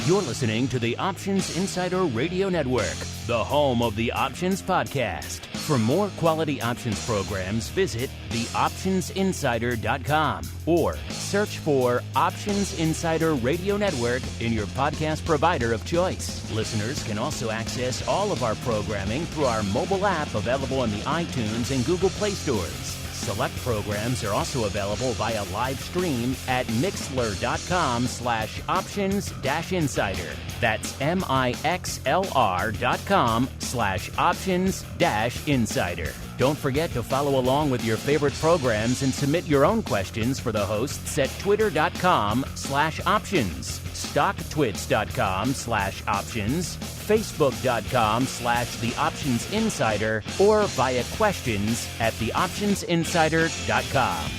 You're listening to the Options Insider Radio Network, the home of the Options Podcast. For more quality options programs, visit theoptionsinsider.com or search for Options Insider Radio Network in your podcast provider of choice. Listeners can also access all of our programming through our mobile app available in the iTunes and Google Play stores. Select programs are also available via live stream at mixlr.com/options-insider. That's mixlr.com/options-insider. Don't forget to follow along with your favorite programs and submit your own questions for the hosts at twitter.com/options, stocktwits.com/options, facebook.com/theoptionsinsider, or via questions at theoptionsinsider.com.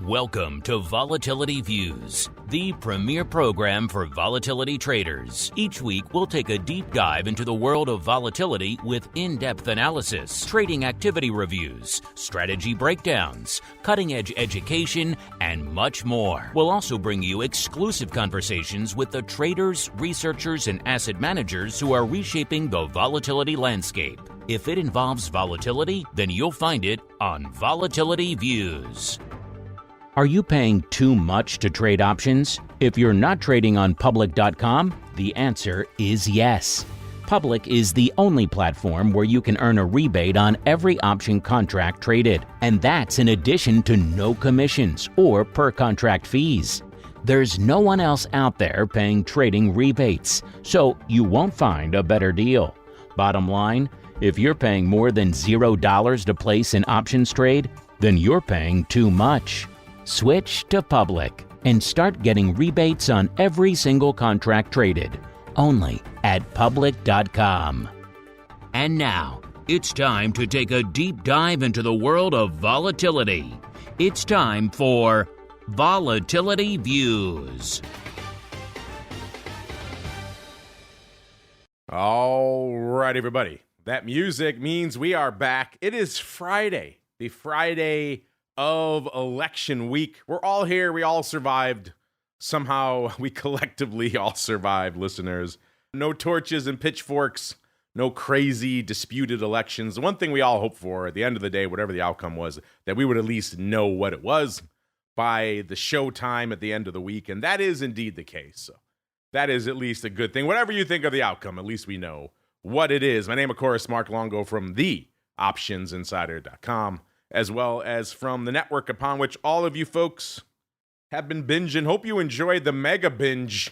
Welcome to Volatility Views, the premier program for volatility traders. Each week, we'll take a deep dive into the world of volatility with in-depth analysis, trading activity reviews, strategy breakdowns, cutting-edge education, and much more. We'll also bring you exclusive conversations with the traders, researchers, and asset managers who are reshaping the volatility landscape. If it involves volatility, then you'll find it on Volatility Views. Are you paying too much to trade options? If you're not trading on public.com, the answer is yes. Public is the only platform where you can earn a rebate on every option contract traded, and that's in addition to no commissions or per contract fees. There's no one else out there paying trading rebates, so you won't find a better deal. Bottom line, if you're paying more than $0 to place an options trade, then you're paying too much. Switch to Public and start getting rebates on every single contract traded, only at public.com. And now, it's time to take a deep dive into the world of volatility. It's time for Volatility Views. All right, everybody. That music means we are back. It is Friday, the Friday of election week. We're all here. We all survived. Somehow we collectively all survived, listeners. No torches and pitchforks. No crazy disputed elections. The one thing we all hope for at the end of the day, whatever the outcome was, that we would at least know what it was by the show time at the end of the week. And that is indeed the case. So that is at least a good thing. Whatever you think of the outcome, at least we know what it is. My name, of course, Mark Longo from theoptionsinsider.com. as well as from the network upon which all of you folks have been binging. Hope you enjoyed the mega binge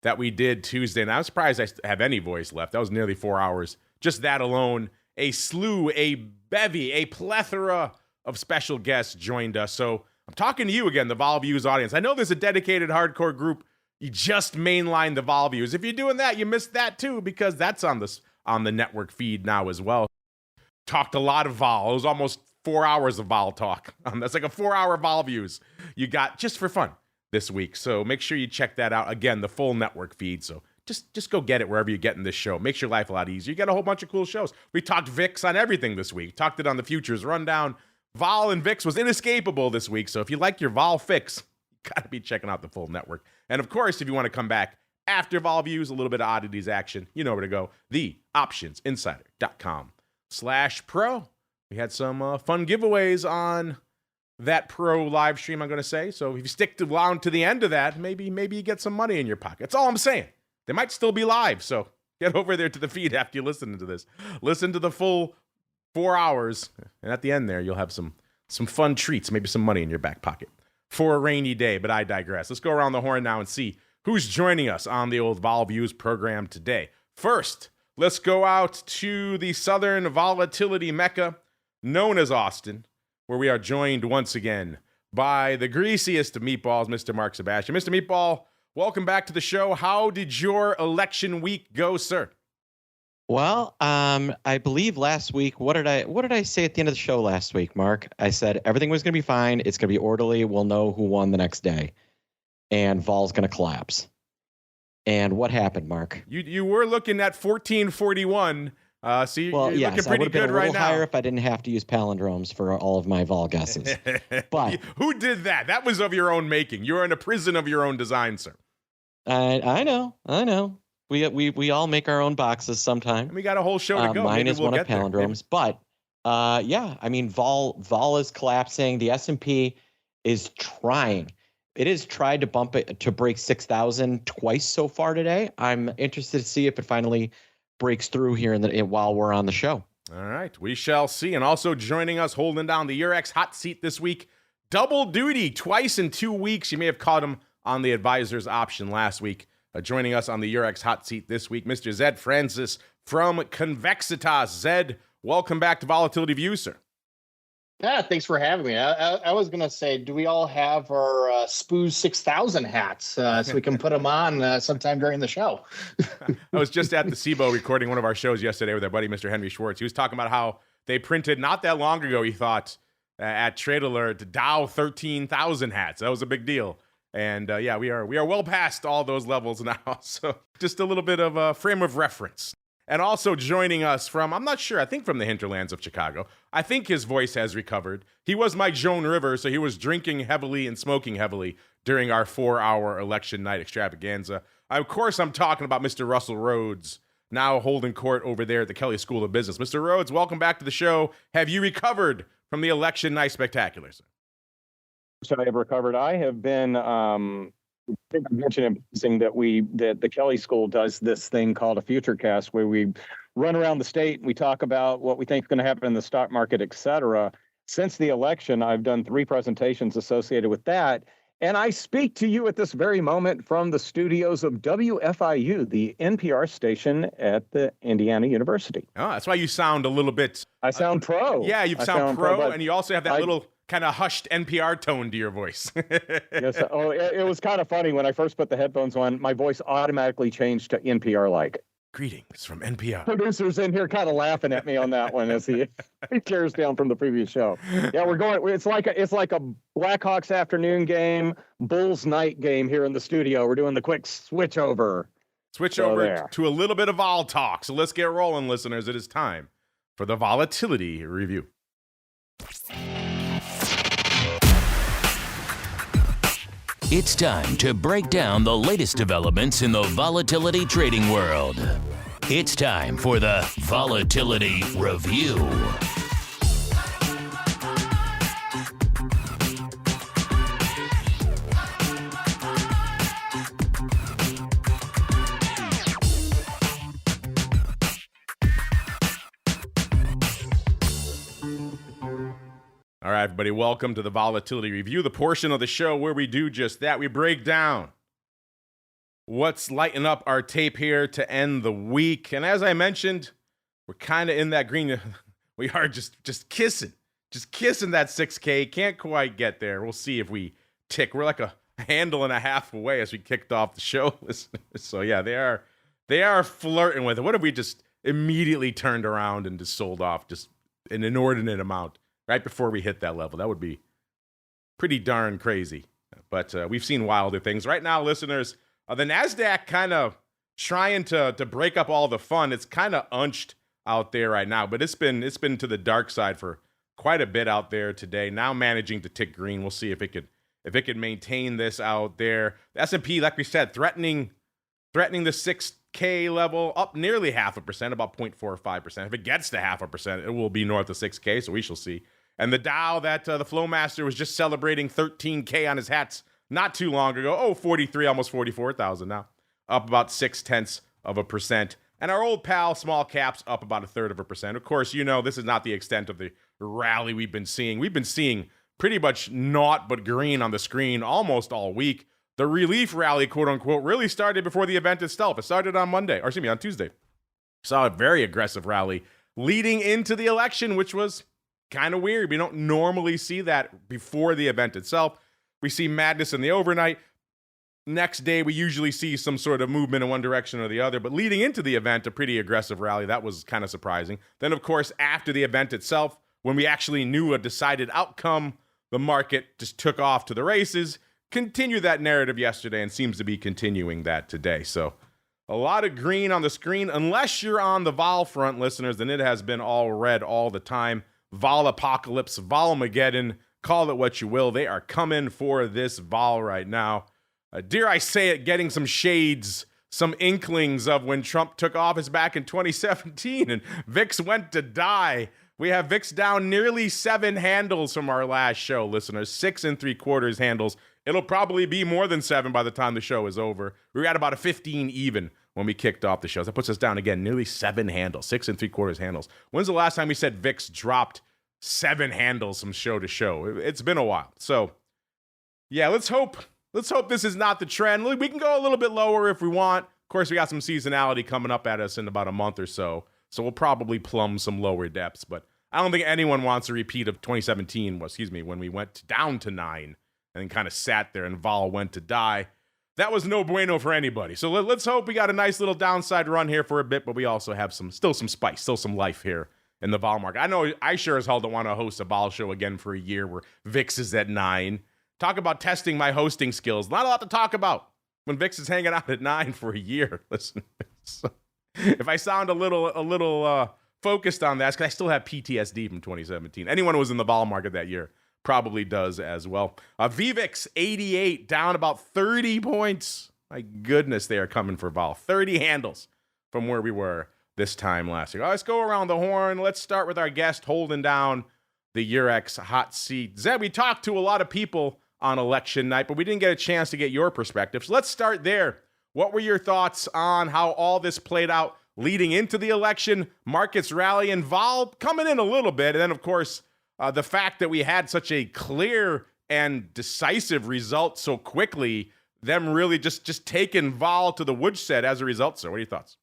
that we did Tuesday. And I'm surprised I have any voice left. That was nearly 4 hours. Just that alone. A slew, a bevy, a plethora of special guests joined us. So I'm talking to you again, the Vol Views audience. I know there's a dedicated hardcore group. You just mainline the Vol Views. If you're doing that, you missed that too, because that's on the network feed now as well. Talked a lot of Vol. It was almost 4 hours of Vol talk. That's like a 4-hour Vol Views you got just for fun this week. So make sure you check that out. Again, the full network feed. So just go get it wherever you're getting this show. Makes your life a lot easier. You get a whole bunch of cool shows. We talked VIX on everything this week. Talked it on the futures rundown. Vol and VIX was inescapable this week. So if you like your Vol fix, you got to be checking out the full network. And of course, if you want to come back after Vol Views, a little bit of oddities action, you know where to go. theoptionsinsider.com/pro. We had some fun giveaways on that pro live stream, I'm going to say. So if you stick around to the end of that, maybe you get some money in your pocket. That's all I'm saying. They might still be live. So get over there to the feed after you listen to this. Listen to the full 4 hours. And at the end there, you'll have some fun treats, maybe some money in your back pocket for a rainy day. But I digress. Let's go around the horn now and see who's joining us on the old Vol Views program today. First, let's go out to the Southern Volatility Mecca, known as Austin, where we are joined once again by the greasiest of meatballs, Mr. Mark Sebastian. Mr. Meatball, welcome back to the show. How did your election week go, sir? Well, I believe last week, what did I say at the end of the show last week, Mark? I said everything was going to be fine. It's going to be orderly. We'll know who won the next day. And Vol's going to collapse. And what happened, Mark? You were looking at 1441 See, Well, you're yes, looking I would pretty have been good a right little now. higher if I didn't have to use palindromes for all of my vol guesses. But who did that? That was of your own making. You're in a prison of your own design, sir. I know. We all make our own boxes sometime. And we got a whole show to go. Mine Maybe is we'll one of get there. palindromes, but yeah, I mean, vol is collapsing. The S&P is trying. It has tried to bump it to break 6,000 twice so far today. I'm interested to see if it finally breaks through here while we're on the show. All right, we shall see. And also joining us, holding down the UVX hot seat this week, double duty twice in 2 weeks. You may have caught him on the advisor's option last week. Joining us on the UVX hot seat this week, Mr. Zed Francis from Convexitas. Zed, welcome back to Volatility View, sir. Yeah, thanks for having me. I was going to say, do we all have our Spoos 6000 hats so we can put them on sometime during the show? I was just at the SIBO recording one of our shows yesterday with our buddy, Mr. Henry Schwartz. He was talking about how they printed not that long ago, he thought, at Trade Alert, Dow 13,000 hats. That was a big deal. And yeah, we are well past all those levels now. So just a little bit of a frame of reference. And also joining us from, I'm not sure, I think from the hinterlands of Chicago. I think his voice has recovered. He was my Joan Rivers, so he was drinking heavily and smoking heavily during our 4-hour election night extravaganza. Of course, I'm talking about Mr. Russell Rhoads, now holding court over there at the Kelley School of Business. Mr. Rhoads, welcome back to the show. Have you recovered from the election night spectacular, sir? I have recovered. I have been, I think I mentioned that the Kelley School does this thing called a future cast where we run around the state and we talk about what we think is going to happen in the stock market, et cetera. Since the election, I've done 3 presentations associated with that. And I speak to you at this very moment from the studios of WFIU, the NPR station at the Indiana University. Oh, that's why you sound a little bit... I sound pro. Yeah, you sound pro, and you also have that I little kind of hushed NPR tone to your voice. Yes. Oh, it was kind of funny when I first put the headphones on. My voice automatically changed to NPR-like. Greetings from NPR. Producers in here kind of laughing at me on that one as he tears down from the previous show. Yeah, we're going. It's like a Blackhawks afternoon game, Bulls night game here in the studio. We're doing the quick switch over. To a little bit of vol talk. So let's get rolling, listeners. It is time for the Volatility Review. It's time to break down the latest developments in the volatility trading world. It's time for the Volatility Review. All right, everybody, welcome to the Volatility Review, the portion of the show where we do just that. We break down what's lighting up our tape here to end the week. And as I mentioned, we're kind of in that green. We are just kissing that 6K. Can't quite get there. We'll see if we tick. We're like a handle and a half away as we kicked off the show, listeners. So yeah, they are flirting with it. What if we just immediately turned around and just sold off just an inordinate amount right before we hit that level? That would be pretty darn crazy. But we've seen wilder things. Right now, listeners, the NASDAQ kind of trying to break up all the fun. It's kind of unched out there right now, but it's been to the dark side for quite a bit out there today. Now managing to tick green. We'll see if it could maintain this out there. The S&P, like we said, threatening the 6K level, up nearly 0.5%, about 0.45%. If it gets to 0.5%, it will be north of 6K, so we shall see. And the Dow, that the Flowmaster was just celebrating 13K on his hats not too long ago. 43, almost 44,000 now. Up about 0.6%. And our old pal, small caps, up about 1/3%. Of course, you know, this is not the extent of the rally we've been seeing. We've been seeing pretty much naught but green on the screen almost all week. The relief rally, quote unquote, really started before the event itself. It started on Tuesday. Saw a very aggressive rally leading into the election, which was kind of weird. We don't normally see that before the event itself. We see madness in the overnight. Next day, we usually see some sort of movement in one direction or the other. But leading into the event, a pretty aggressive rally. That was kind of surprising. Then, of course, after the event itself, when we actually knew a decided outcome, the market just took off to the races. Continued that narrative yesterday and seems to be continuing that today. So A lot of green on the screen. Unless you're on the vol front, listeners, then it has been all red all the time. Vol apocalypse, Volmageddon, call it what you will. They are coming for this vol right now. Dare I say it, getting some shades, some inklings of when Trump took office back in 2017 and VIX went to die. We have VIX down nearly 7 handles from our last show, listeners. 6 3/4 handles. It'll probably be more than 7 by the time the show is over. We were at about a 15 even when we kicked off the show. That puts us down again, nearly 7 handles, 6 3/4 handles. When's the last time we said VIX dropped 7 handles from show to show? It's been a while. So, yeah, let's hope this is not the trend. We can go a little bit lower if we want. Of course, we got some seasonality coming up at us in about a month or so. So we'll probably plumb some lower depths. But I don't think anyone wants a repeat of 2017, when we went down to 9 and then kind of sat there and vol went to die. That was no bueno for anybody. So let's hope we got a nice little downside run here for a bit, but we also have still some spice, still some life here in the vol market. I know I sure as hell don't want to host a vol show again for a year where VIX is at 9. Talk about testing my hosting skills. Not a lot to talk about when VIX is hanging out at 9 for a year. Listen, so if I sound a little focused on that, it's because I still have PTSD from 2017. Anyone who was in the vol market that year probably does as well. VVIX 88 down about 30 points. My goodness, they are coming for vol. 30 handles from where we were this time last year. Let's go around the horn. Let's start with our guest holding down the UVX hot seat. Zed, we talked to a lot of people on election night, but we didn't get a chance to get your perspective. So let's start there. What were your thoughts on how all this played out leading into the election? Markets rally and vol coming in a little bit. And then, of course, the fact that we had such a clear and decisive result so quickly, them really just taking vol to the woodshed as a result. So what are your thoughts?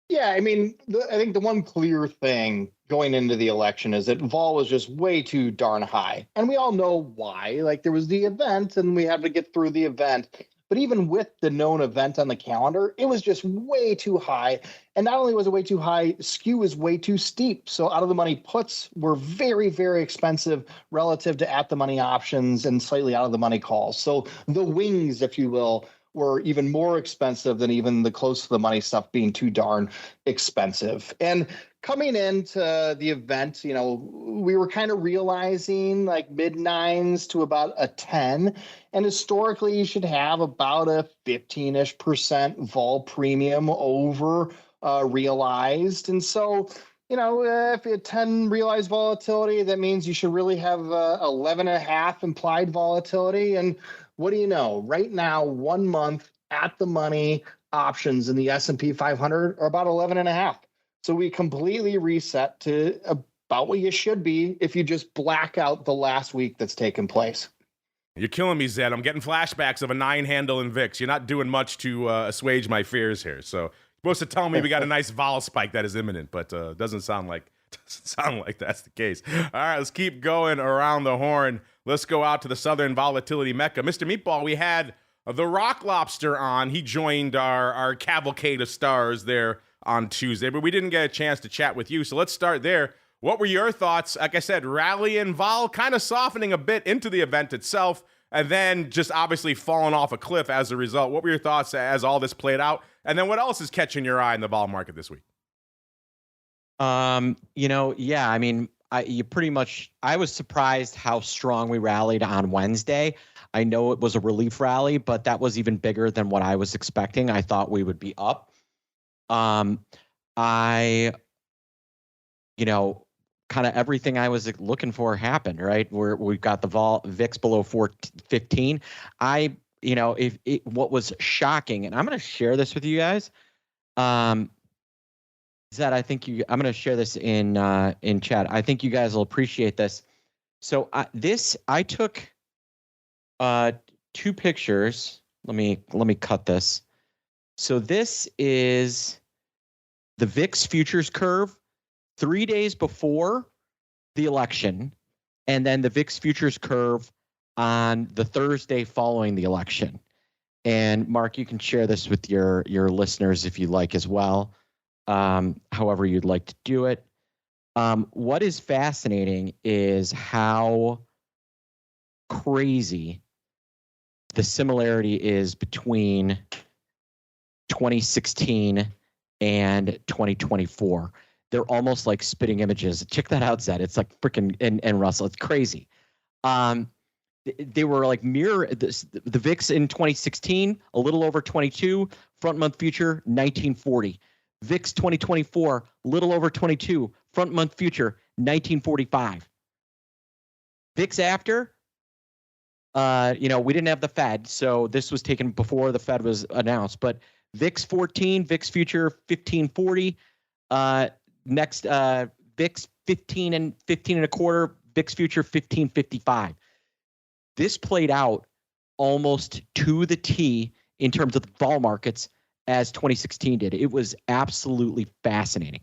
Yeah, I mean, I think the one clear thing going into the election is that vol was just way too darn high. And we all know why. Like, there was the event and we had to get through the event. But even with the known event on the calendar, it was just way too high. And not only was it way too high, skew is way too steep. So out of the money puts were very, very expensive relative to at the money options and slightly out of the money calls. So the wings, if you will, were even more expensive than even the close to the money stuff being too darn expensive. And coming into the event, we were kind of realizing like mid-9s to about a 10. And historically, you should have about a 15-ish% vol premium over realized. And so, if you had 10 realized volatility, that means you should really have 11.5 implied volatility. And what do you know? Right now, 1 month at the money options in the S&P 500 are about 11.5. So we completely reset to about what you should be if you just black out the last week that's taken place. You're killing me, Zed. I'm getting flashbacks of a 9 handle in VIX. You're not doing much to assuage my fears here. So you're supposed to tell me we got a nice vol spike that is imminent, but doesn't sound like that's the case. All right, let's keep going around the horn. Let's go out to the Southern Volatility Mecca. Mr. Meatball, we had the Rock Lobster on. He joined our cavalcade of stars there on Tuesday, but we didn't get a chance to chat with you. So let's start there. What were your thoughts? Like I said, rally and vol kind of softening a bit into the event itself, and then just obviously falling off a cliff as a result. What were your thoughts as all this played out? And then what else is catching your eye in the vol market this week? Yeah, I mean, I was surprised how strong we rallied on Wednesday. I know it was a relief rally, but that was even bigger than what I was expecting. I thought we would be up. Kind of everything I was looking for happened, right? We've got the VIX below 415. What was shocking, and I'm going to share this with you guys. Zed, I'm going to share this in chat. I think you guys will appreciate this. So I took 2 pictures. Let me cut this. So this is the VIX futures curve 3 days before the election, and then the VIX futures curve on the Thursday following the election. And Mark, you can share this with your listeners if you like as well. However you'd like to do it. What is fascinating is how crazy the similarity is between 2016 and 2024. They're almost like spitting images. Check that out, Zed. It's like freaking, and Russell, it's crazy. They were like mirror the VIX in 2016, a little over 22, front month future 1940. VIX 2024, little over 22, front month future 1945. VIX after, we didn't have the Fed, so this was taken before the Fed was announced, but VIX 14, VIX future 1540, next VIX 15 and a quarter, VIX future 1555. This played out almost to the T in terms of the vol markets as 2016 did. It was absolutely fascinating.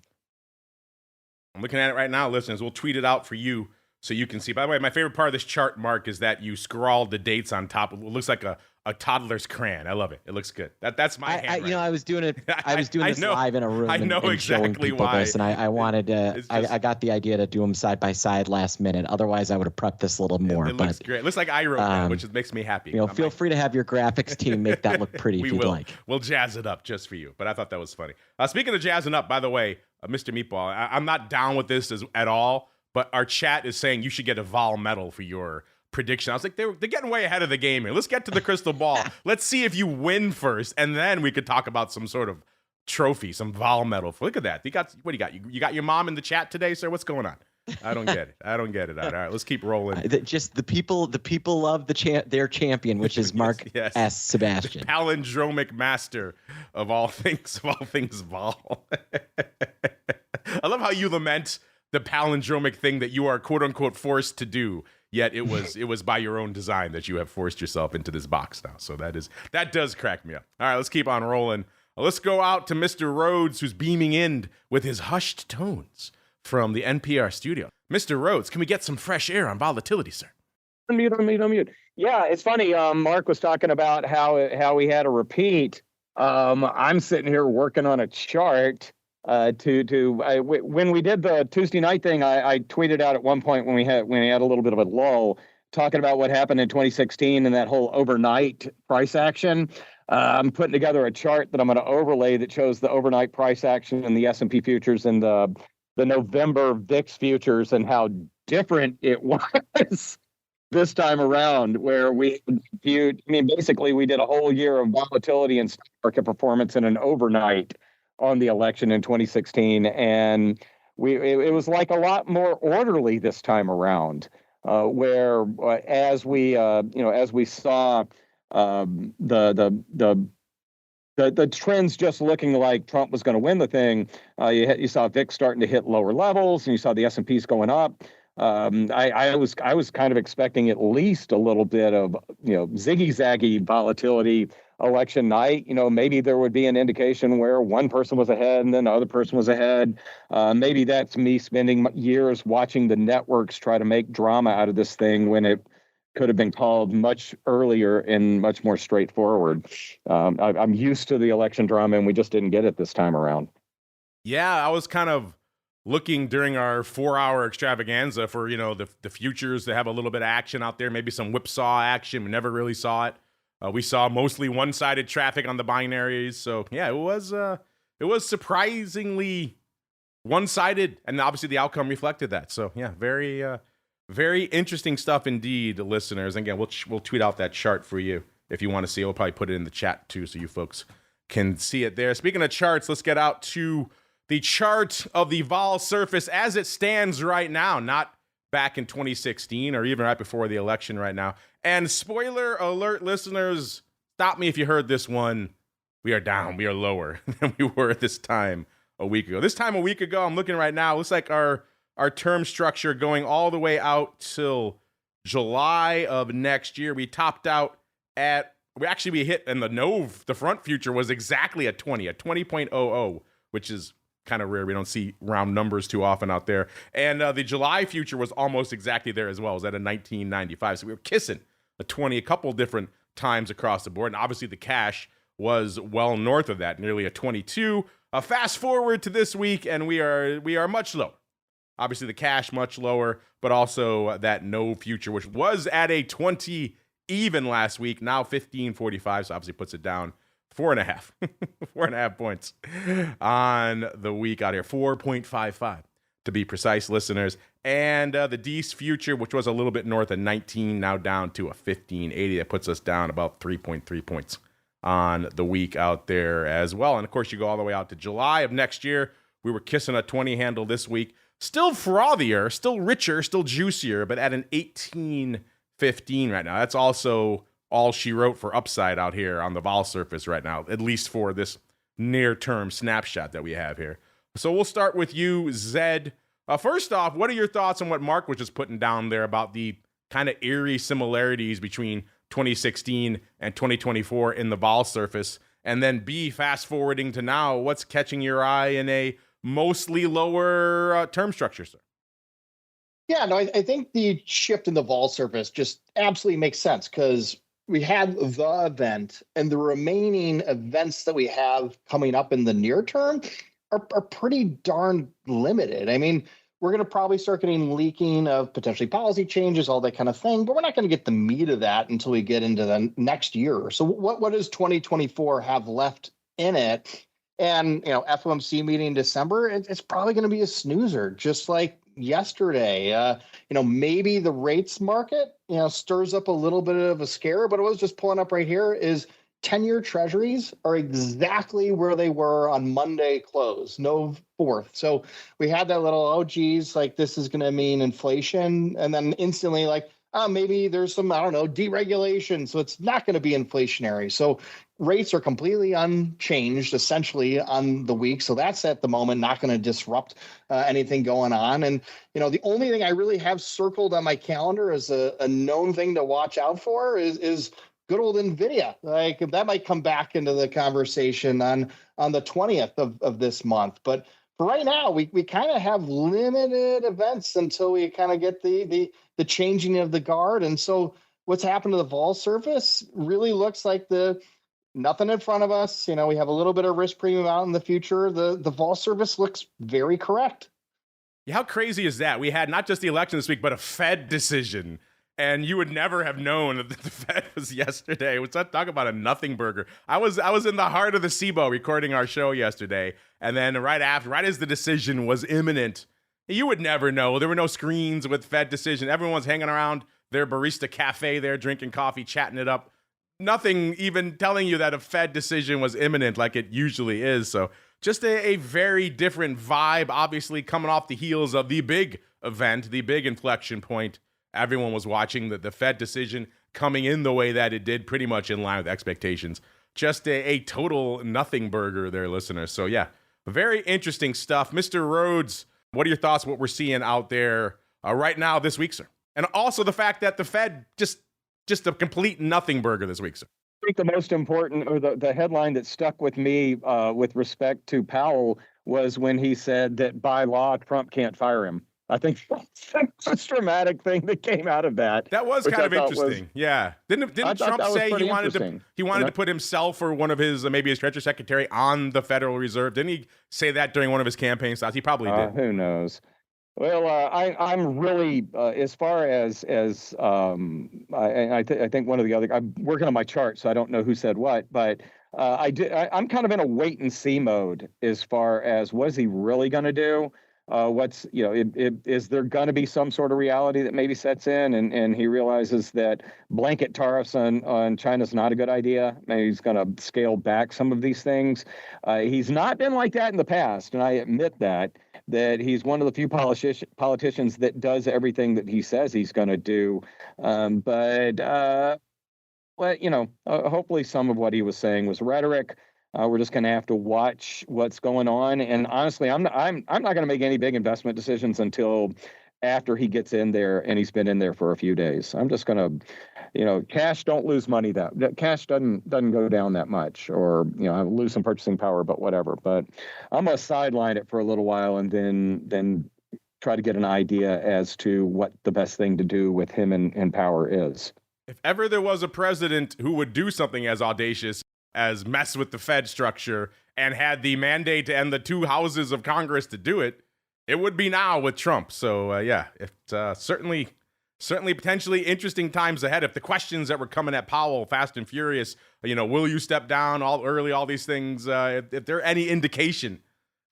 I'm looking at it right now, listeners. We'll tweet it out for you so you can see. By the way, my favorite part of this chart, Mark, is that you scrawled the dates on top. It looks like a toddler's crayon. I love it. It looks good. That's my handwriting. I was doing it. I was doing this live in a room. I know and exactly showing people why. this, and I wanted to. I got the idea to do them side by side last minute. Otherwise, I would have prepped this a little more. It looks great. It looks like I wrote that, which makes me happy. Feel free to have your graphics team make that look pretty if you'd like. We'll jazz it up just for you. But I thought that was funny. Speaking of jazzing up, by the way, Mr. Meatball, I'm not down with this at all. But our chat is saying you should get a Vol medal for your prediction. I was like, they're getting way ahead of the game here. Let's get to the crystal ball. Let's see if you win first, and then we could talk about some sort of trophy, some Vol medal. Look at that. What do you got? You got your mom in the chat today, sir? What's going on? I don't get it. All right, let's keep rolling. Just the people love their champion, which is Mark yes. S. Sebastian, the palindromic master of all things Vol. I love how you lament the palindromic thing that you are quote unquote forced to do, yet it was by your own design that you have forced yourself into this box now. So that does crack me up. All right, let's keep on rolling. Let's go out to Mr. Rhoads, who's beaming in with his hushed tones from the NPR studio. Mr. Rhoads, can we get some fresh air on volatility, sir? Unmute. Yeah, it's funny. Mark was talking about how we had a repeat. I'm sitting here working on a chart. When we did the Tuesday night thing, I tweeted out at one point when we had a little bit of a lull, talking about what happened in 2016 and that whole overnight price action. I'm putting together a chart that I'm going to overlay that shows the overnight price action in the S&P futures and the November VIX futures and how different it was this time around, where we viewed. Basically, we did a whole year of volatility and stock market performance in an overnight on the election in 2016, and it was like a lot more orderly this time around, where as we saw the trends just looking like Trump was going to win the thing, you saw VIX starting to hit lower levels, and you saw the S&Ps going up. I was kind of expecting at least a little bit of ziggy-zaggy volatility election night. Maybe there would be an indication where one person was ahead and then the other person was ahead. Maybe that's me spending years watching the networks try to make drama out of this thing when it could have been called much earlier and much more straightforward. I'm used to the election drama, and we just didn't get it this time around. Yeah, I was kind of looking during our 4-hour extravaganza for, the futures to have a little bit of action out there, maybe some whipsaw action. We never really saw it. We saw mostly one-sided traffic on the binaries. So, yeah, it was surprisingly one-sided, and obviously the outcome reflected that. So, yeah, very very interesting stuff indeed, listeners. And again, we'll tweet out that chart for you if you want to see it. We'll probably put it in the chat, too, so you folks can see it there. Speaking of charts, let's get out to the chart of the vol surface as it stands right now, not back in 2016 or even right before the election right now. And spoiler alert, listeners, stop me if you heard this one. We are down. We are lower than we were this time a week ago. This time a week ago, I'm looking right now, looks like our term structure going all the way out till July of next year. We topped out at, we hit, and the front future was exactly a 20.00, which is kind of rare. We don't see round numbers too often out there. And the July future was almost exactly there as well. It was at a 19.95. So we were kissing a 20 a couple different times across the board. And obviously the cash was well north of that, nearly a 22. Fast forward to this week, and we are much lower. Obviously the cash much lower, but also that no future, which was at a 20 even last week, now 15.45. So obviously puts it down 4.5. 4.5 points on the week out here. 4.55 to be precise, listeners. And the D's future, which was a little bit north of 19, now down to a 15.80. That puts us down about 3.3 points on the week out there as well. And of course, you go all the way out to July of next year. We were kissing a 20 handle this week. Still frothier, still richer, still juicier, but at an 18.15 right now. That's also all she wrote for upside out here on the vol surface right now, at least for this near-term snapshot that we have here. So we'll start with you, Zed. First off, what are your thoughts on what Mark was just putting down there about the kind of eerie similarities between 2016 and 2024 in the vol surface? And then B, fast forwarding to now, what's catching your eye in a mostly lower term structure, sir? Yeah, no, I think the shift in the vol surface just absolutely makes sense because we had the event and the remaining events that we have coming up in the near term are pretty darn limited. I mean, we're going to probably start getting leaking of potentially policy changes, all that kind of thing, but we're not going to get the meat of that until we get into the next year. So what does 2024 have left in it? And, FOMC meeting in December, it's probably going to be a snoozer, just like yesterday. Maybe the rates market, stirs up a little bit of a scare, but it was just pulling up right here is 10-year treasuries are exactly where they were on Monday close, no 4th. So we had that little, oh, geez, like this is going to mean inflation. And then instantly like, maybe there's some, deregulation. So it's not going to be inflationary. So rates are completely unchanged essentially on the week. So that's at the moment not going to disrupt anything going on. And, the only thing I really have circled on my calendar as a known thing to watch out for is good old NVIDIA. Like that might come back into the conversation on the 20th of this month. But for right now, we kind of have limited events until we kind of get the changing of the guard. And so what's happened to the vol surface really looks like nothing in front of us. We have a little bit of risk premium out in the future. The vol surface looks very correct. Yeah, how crazy is that? We had not just the election this week, but a Fed decision. And you would never have known that the Fed was yesterday. Let's not talk about a nothing burger. I was in the heart of the SIBO recording our show yesterday. And then right as the decision was imminent, you would never know. There were no screens with Fed decision. Everyone was hanging around their barista cafe there, drinking coffee, chatting it up. Nothing even telling you that a Fed decision was imminent like it usually is. So just a very different vibe, obviously coming off the heels of the big event, the big inflection point. Everyone was watching the Fed decision coming in the way that it did, pretty much in line with expectations. Just a total nothing burger there, listeners. So yeah, very interesting stuff. Mr. Rhoads, what are your thoughts, what we're seeing out there right now this week, sir? And also the fact that the Fed just a complete nothing burger this week, sir. I think the most important, or the headline that stuck with me with respect to Powell was when he said that by law, Trump can't fire him. I think that's a dramatic thing that came out of that. That was kind of interesting. Yeah. Didn't Trump say he wanted to put himself or one of his, maybe his Treasury Secretary on the Federal Reserve? Didn't he say that during one of his campaign stops? He probably did. Who knows? Well, I'm really as far as I think one of the other. I'm working on my chart, so I don't know who said what, but I'm kind of in a wait and see mode as far as what is he really going to do. Is there going to be some sort of reality that maybe sets in and he realizes that blanket tariffs on China is not a good idea? Maybe he's going to scale back some of these things. He's not been like that in the past, and I admit that he's one of the few politicians that does everything that he says he's going to do. Hopefully some of what he was saying was rhetoric. We're just going to have to watch what's going on. And honestly, I'm not going to make any big investment decisions until after he gets in there and he's been in there for a few days. I'm just going to, cash don't lose money. That cash doesn't go down that much, or I lose some purchasing power, but whatever. But I'm going to sideline it for a little while and then try to get an idea as to what the best thing to do with him in power is. If ever there was a president who would do something as audacious as mess with the Fed structure and had the mandate to end the two houses of Congress to do it, it would be now with Trump. So it's certainly certainly potentially interesting times ahead. If the questions that were coming at Powell fast and furious, will you step down all these things, if there are any indication,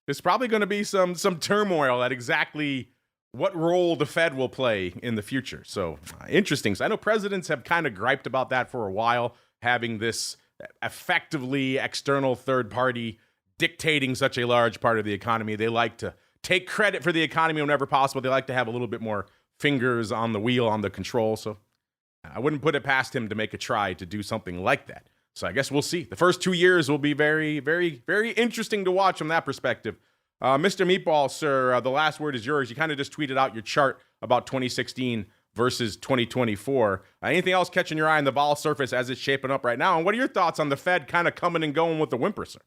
there's probably going to be some turmoil at exactly what role the Fed will play in the future. So interesting. So I know presidents have kind of griped about that for a while, having this effectively external third party dictating such a large part of the economy. They like to take credit for the economy whenever possible. They like to have a little bit more fingers on the wheel, on the control. So I wouldn't put it past him to make a try to do something like that. So I guess we'll see. The first 2 years will be very, very, very interesting to watch from that perspective. Mr. Meatball, sir, the last word is yours. You kind of just tweeted out your chart about 2016 versus 2024. Anything else catching your eye on the vol surface as it's shaping up right now? And what are your thoughts on the Fed kind of coming and going with the whimper, sir?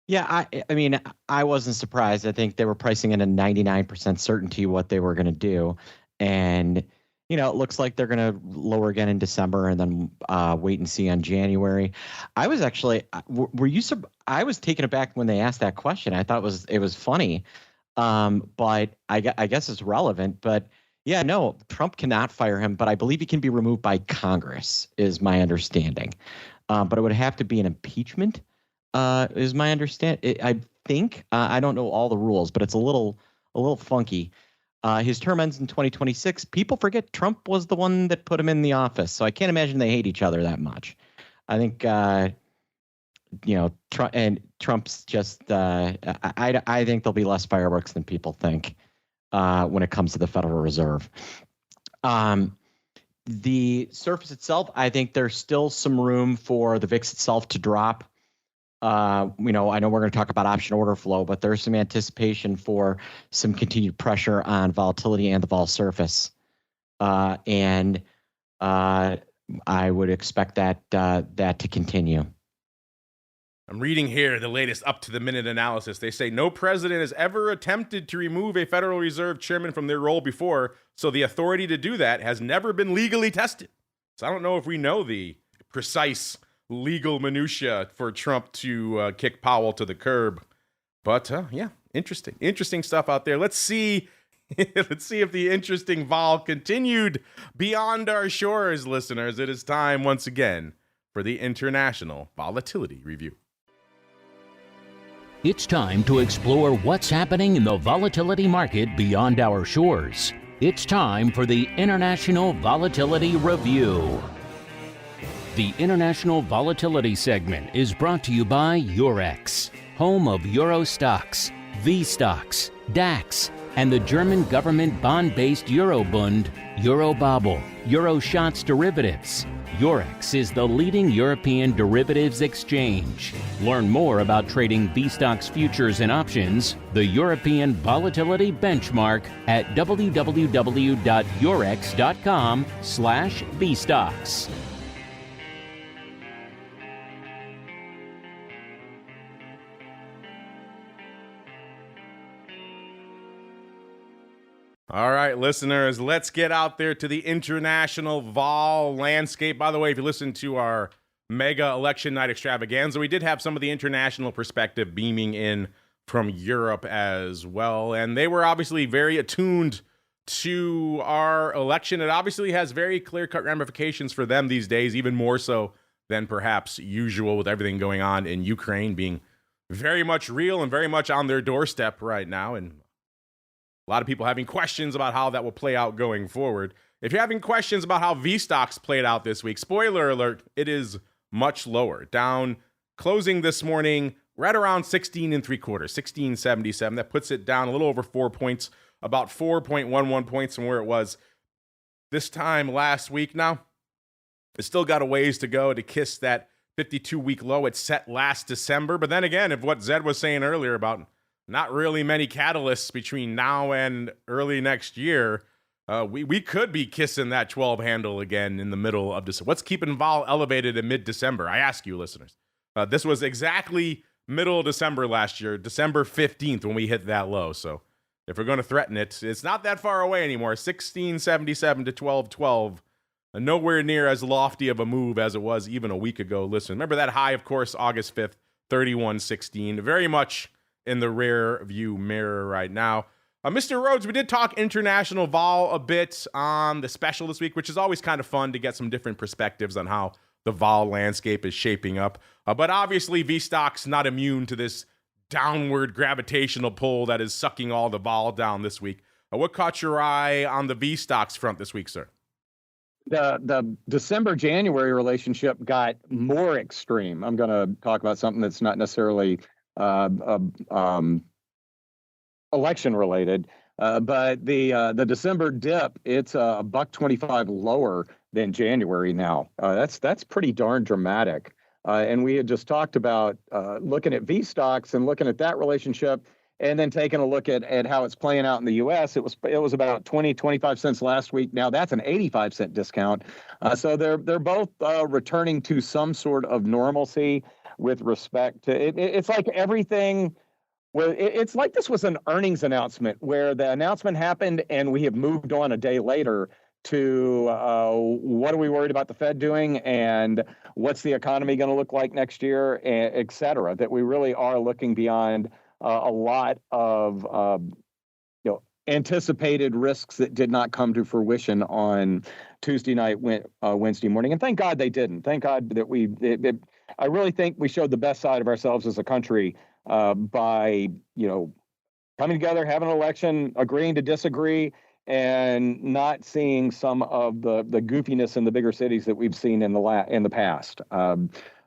Yeah, I mean, I wasn't surprised. I think they were pricing in a 99% certainty what they were going to do. And, it looks like they're going to lower again in December and then wait and see on January. I was actually, I was taken aback when they asked that question. I thought it was funny, but I guess it's relevant. But yeah, no, Trump cannot fire him, but I believe he can be removed by Congress, is my understanding. But it would have to be an impeachment, is my understanding. I think I don't know all the rules, but it's a little funky. His term ends in 2026. People forget Trump was the one that put him in the office, so I can't imagine they hate each other that much. I think Trump's just. I think there'll be less fireworks than people think when it comes to the Federal Reserve. The surface itself, I think there's still some room for the VIX itself to drop. I know we're going to talk about option order flow, but there's some anticipation for some continued pressure on volatility and the vol surface. And I would expect that to continue. I'm reading here the latest up-to-the-minute analysis. They say no president has ever attempted to remove a Federal Reserve chairman from their role before, so the authority to do that has never been legally tested. So I don't know if we know the precise legal minutia for Trump to kick Powell to the curb. But yeah, interesting stuff out there. Let's see if the interesting vol continued beyond our shores, listeners. It is time once again for the International Volatility Review. It's time to explore what's happening in the volatility market beyond our shores. It's time for the International Volatility Review. The International Volatility segment is brought to you by Eurex, home of Euro stocks, VSTOXX, DAX, and the German government bond-based Eurobund, Eurobobble, Euroshots derivatives. Eurex is the leading European derivatives exchange. Learn more about trading VSTOXX futures and options, the European Volatility Benchmark, at www.eurex.com/VSTOXX. All right, listeners, let's get out there to the international vol landscape. By the way, if you listen to our mega election night extravaganza, we did have some of the international perspective beaming in from Europe as well. And they were obviously very attuned to our election. It obviously has very clear-cut ramifications for them these days, even more so than perhaps usual with everything going on in Ukraine being very much real and very much on their doorstep right now. And a lot of people having questions about how that will play out going forward. If you're having questions about how VSTOXX played out this week, spoiler alert, it is much lower. Down, closing this morning, right around 16 3/4, 1677. That puts it down a little over 4 points, about 4.11 points from where it was this time last week. Now, it's still got a ways to go to kiss that 52-week low it set last December. But then again, if what Zed was saying earlier about not really many catalysts between now and early next year, we could be kissing that 12 handle again in the middle of December. What's keeping vol elevated in mid-December? I ask you, listeners. This was exactly middle of December last year, December 15th, when we hit that low. So if we're going to threaten it, it's not that far away anymore. 1677 to 1212. Nowhere near as lofty of a move as it was even a week ago. Listen, remember that high, of course, August 5th, 3116. Very much in the rear view mirror right now. Mr. Rhoads, we did talk international vol a bit on the special this week, which is always kind of fun to get some different perspectives on how the vol landscape is shaping up. But obviously, VSTOXX not immune to this downward gravitational pull that is sucking all the vol down this week. What caught your eye on the VSTOXX front this week, sir? The December-January relationship got more extreme. I'm going to talk about something that's not necessarily election related, but the December dip, it's $1.25 lower than January now. That's pretty darn dramatic. And we had just talked about looking at VSTOXX and looking at that relationship, and then taking a look at how it's playing out in the U.S. It was about 25 cents last week. Now that's an 85-cent discount. So they're both returning to some sort of normalcy with respect to it. It's like everything. Well, it's like this was an earnings announcement where the announcement happened and we have moved on a day later to what are we worried about the Fed doing and what's the economy going to look like next year, et cetera, that we really are looking beyond a lot of anticipated risks that did not come to fruition on Tuesday night, Wednesday morning. And thank God they didn't. Thank God that I really think we showed the best side of ourselves as a country by, coming together, having an election, agreeing to disagree, and not seeing some of the goofiness in the bigger cities that we've seen in the past.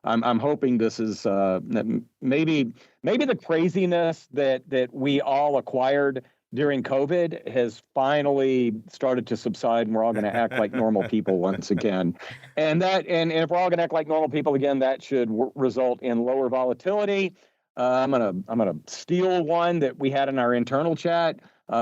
I'm hoping this is maybe the craziness that we all acquired during COVID has finally started to subside, and we're all going to act like normal people once again. And if we're all going to act like normal people again, that should result in lower volatility. I'm gonna steal one that we had in our internal chat.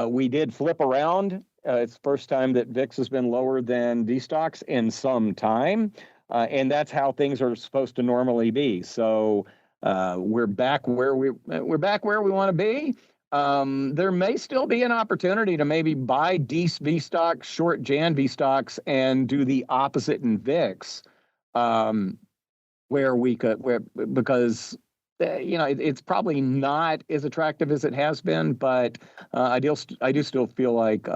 We did flip around. It's the first time that VIX has been lower than VSTOXX in some time, and that's how things are supposed to normally be. So we're back where we want to be. There may still be an opportunity to maybe buy VSTOXX, short Jan VSTOXX, and do the opposite in VIX, because it's probably not as attractive as it has been, but I do still feel like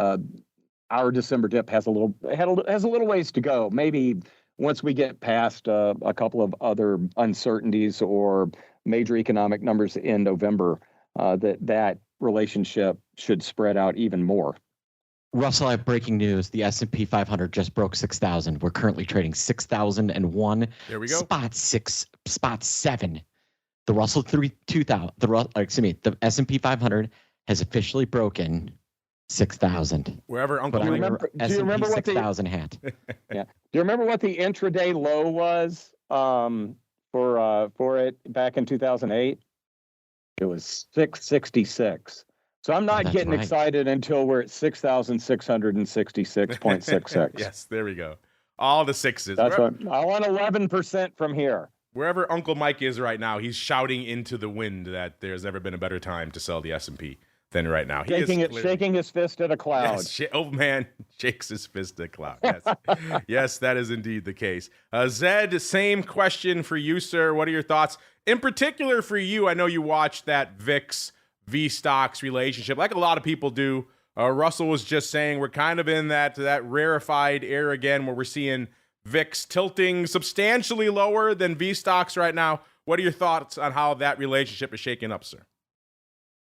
our December dip has a little ways to go. Maybe once we get past a couple of other uncertainties or major economic numbers in November, that relationship should spread out even more. Russell, I have breaking news. The S&P 500 just broke 6,000. We're currently trading 6,001. There we go. Spot 7. The Russell 2000. The S&P 500 has officially broken 6,000. Wherever Uncle Do you remember what 6,000 hat? Yeah. Do you remember what the intraday low was for it back in 2008? It was 666. So I'm not getting excited until we're at 6,666.66. Yes, there we go. All the sixes. That's what I want. 11% from here. Wherever Uncle Mike is right now, he's shouting into the wind that there's never been a better time to sell the S&P than right now. Shaking his fist at a cloud. Yes, old man shakes his fist at a cloud. Yes. Yes, that is indeed the case. Zed, same question for you, sir. What are your thoughts? In particular for you, I know you watched that VIX VSTOXX relationship like a lot of people do. Russell was just saying we're kind of in that rarefied era again where we're seeing VIX tilting substantially lower than VSTOXX right now. What are your thoughts on how that relationship is shaking up, sir?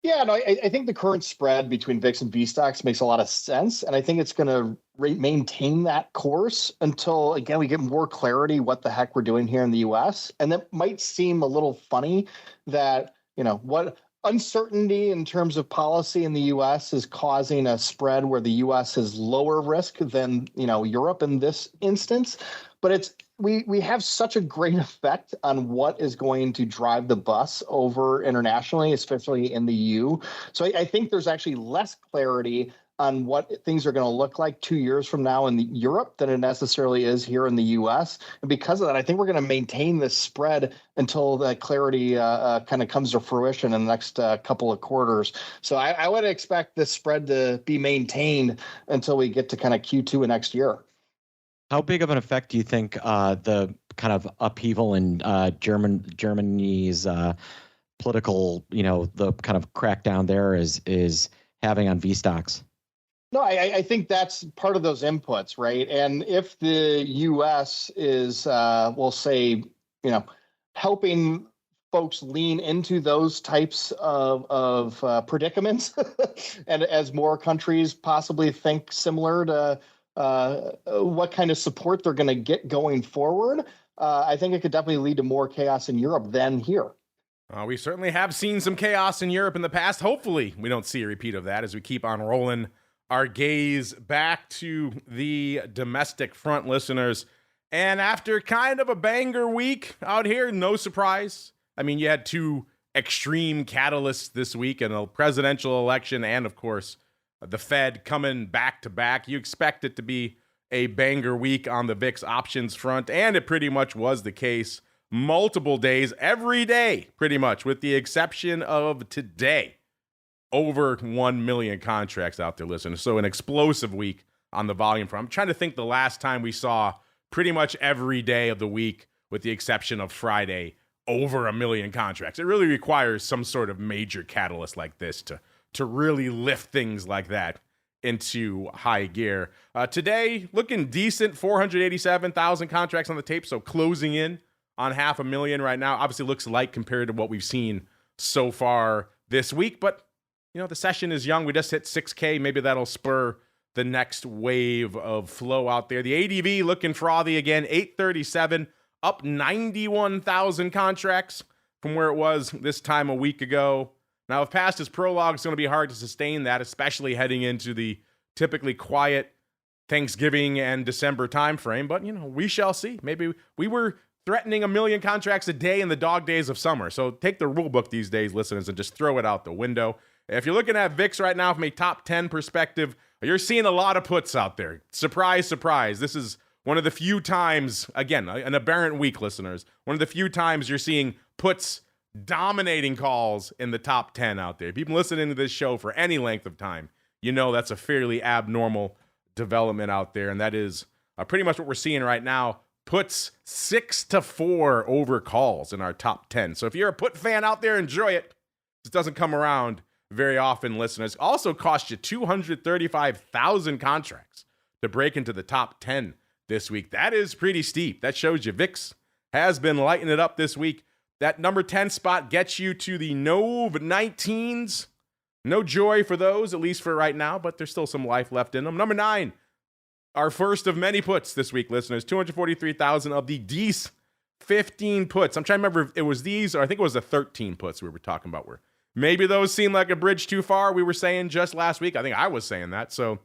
Yeah, no, I think the current spread between VIX and VSTOXX makes a lot of sense, and I think it's going to maintain that course until, again, we get more clarity what the heck we're doing here in the U.S. And that might seem a little funny that, what uncertainty in terms of policy in the U.S. is causing a spread where the U.S. is lower risk than, Europe in this instance. But we have such a great effect on what is going to drive the bus over internationally, especially in the EU. So I think there's actually less clarity on what things are going to look like 2 years from now in Europe than it necessarily is here in the U.S. And because of that, I think we're going to maintain this spread until the clarity kind of comes to fruition in the next couple of quarters. So I would expect this spread to be maintained until we get to kind of Q2 of next year. How big of an effect do you think the kind of upheaval in Germany's political, the kind of crackdown there is having on VSTOXX. No, I think that's part of those inputs, right? And if the U.S. is, we'll say, helping folks lean into those types of predicaments, and as more countries possibly think similar to what kind of support they're going to get going forward, I think it could definitely lead to more chaos in Europe than here. We certainly have seen some chaos in Europe in the past. Hopefully, we don't see a repeat of that as we keep on rolling our gaze back to the domestic front, listeners. And after kind of a banger week out here, no surprise. I mean, you had two extreme catalysts this week in a presidential election and, of course, the Fed coming back to back. You expect it to be a banger week on the VIX options front, and it pretty much was the case. Multiple days, every day, pretty much, with the exception of today. Over 1 million contracts out there, listeners. So an explosive week on the volume front. I'm trying to think the last time we saw pretty much every day of the week, with the exception of Friday, over 1 million contracts. It really requires some sort of major catalyst like this to really lift things like that into high gear. Today, looking decent, 487,000 contracts on the tape, so closing in on 500,000 right now. Obviously looks light compared to what we've seen so far this week, but the session is young. We just hit 6K. Maybe that'll spur the next wave of flow out there. The ADV looking frothy again, 837, up 91,000 contracts from where it was this time a week ago. Now, if past is prologue, it's going to be hard to sustain that, especially heading into the typically quiet Thanksgiving and December timeframe. But, we shall see. Maybe we were threatening 1 million contracts a day in the dog days of summer. So take the rule book these days, listeners, and just throw it out the window. If you're looking at VIX right now from a top 10 perspective, you're seeing a lot of puts out there. Surprise, surprise. This is one of the few times, again, an aberrant week, listeners, one of the few times you're seeing puts dominating calls in the top 10 out there. If you've been listening to this show for any length of time, that's a fairly abnormal development out there. And that is pretty much what we're seeing right now. Puts 6-4 over calls in our top 10. So if you're a put fan out there, enjoy it. This doesn't come around very often, listeners. Also cost you 235,000 contracts to break into the top 10 this week. That is pretty steep. That shows you VIX has been lighting it up this week. That number 10 spot gets you to the Nov 19s. No joy for those, at least for right now, but there's still some life left in them. Number 9, our first of many puts this week, listeners. 243,000 of the D's 15 puts. I'm trying to remember if it was these, or I think it was the 13 puts we were talking about, where maybe those seem like a bridge too far. We were saying just last week. I think I was saying that. So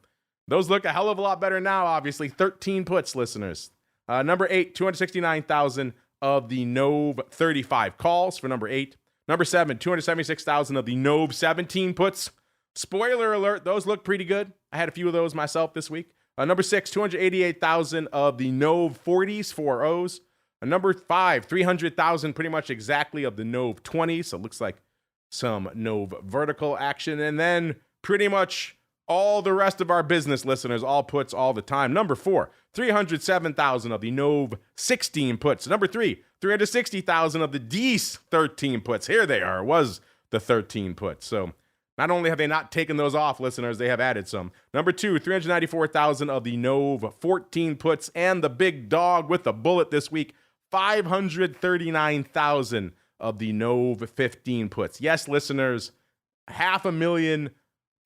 those look a hell of a lot better now, obviously. 13 puts, listeners. Number 8, 269,000 of the Nov 35 calls for number 8. Number 7, 276,000 of the Nov 17 puts. Spoiler alert, those look pretty good. I had a few of those myself this week. Number 6, 288,000 of the Nov 40s, 4Os. Number 5, 300,000 pretty much exactly of the Nov 20s. So it looks like some Nov vertical action. And then pretty much all the rest of our business, listeners, all puts all the time. Number 4, 307,000 of the Nov 16 puts. Number 3, 360,000 of the D's 13 puts. Here they are. It was the 13 puts. So not only have they not taken those off, listeners, they have added some. Number 2, 394,000 of the Nov 14 puts. And the big dog with the bullet this week, 539,000 of the Nov 15 puts. Yes, listeners, 500,000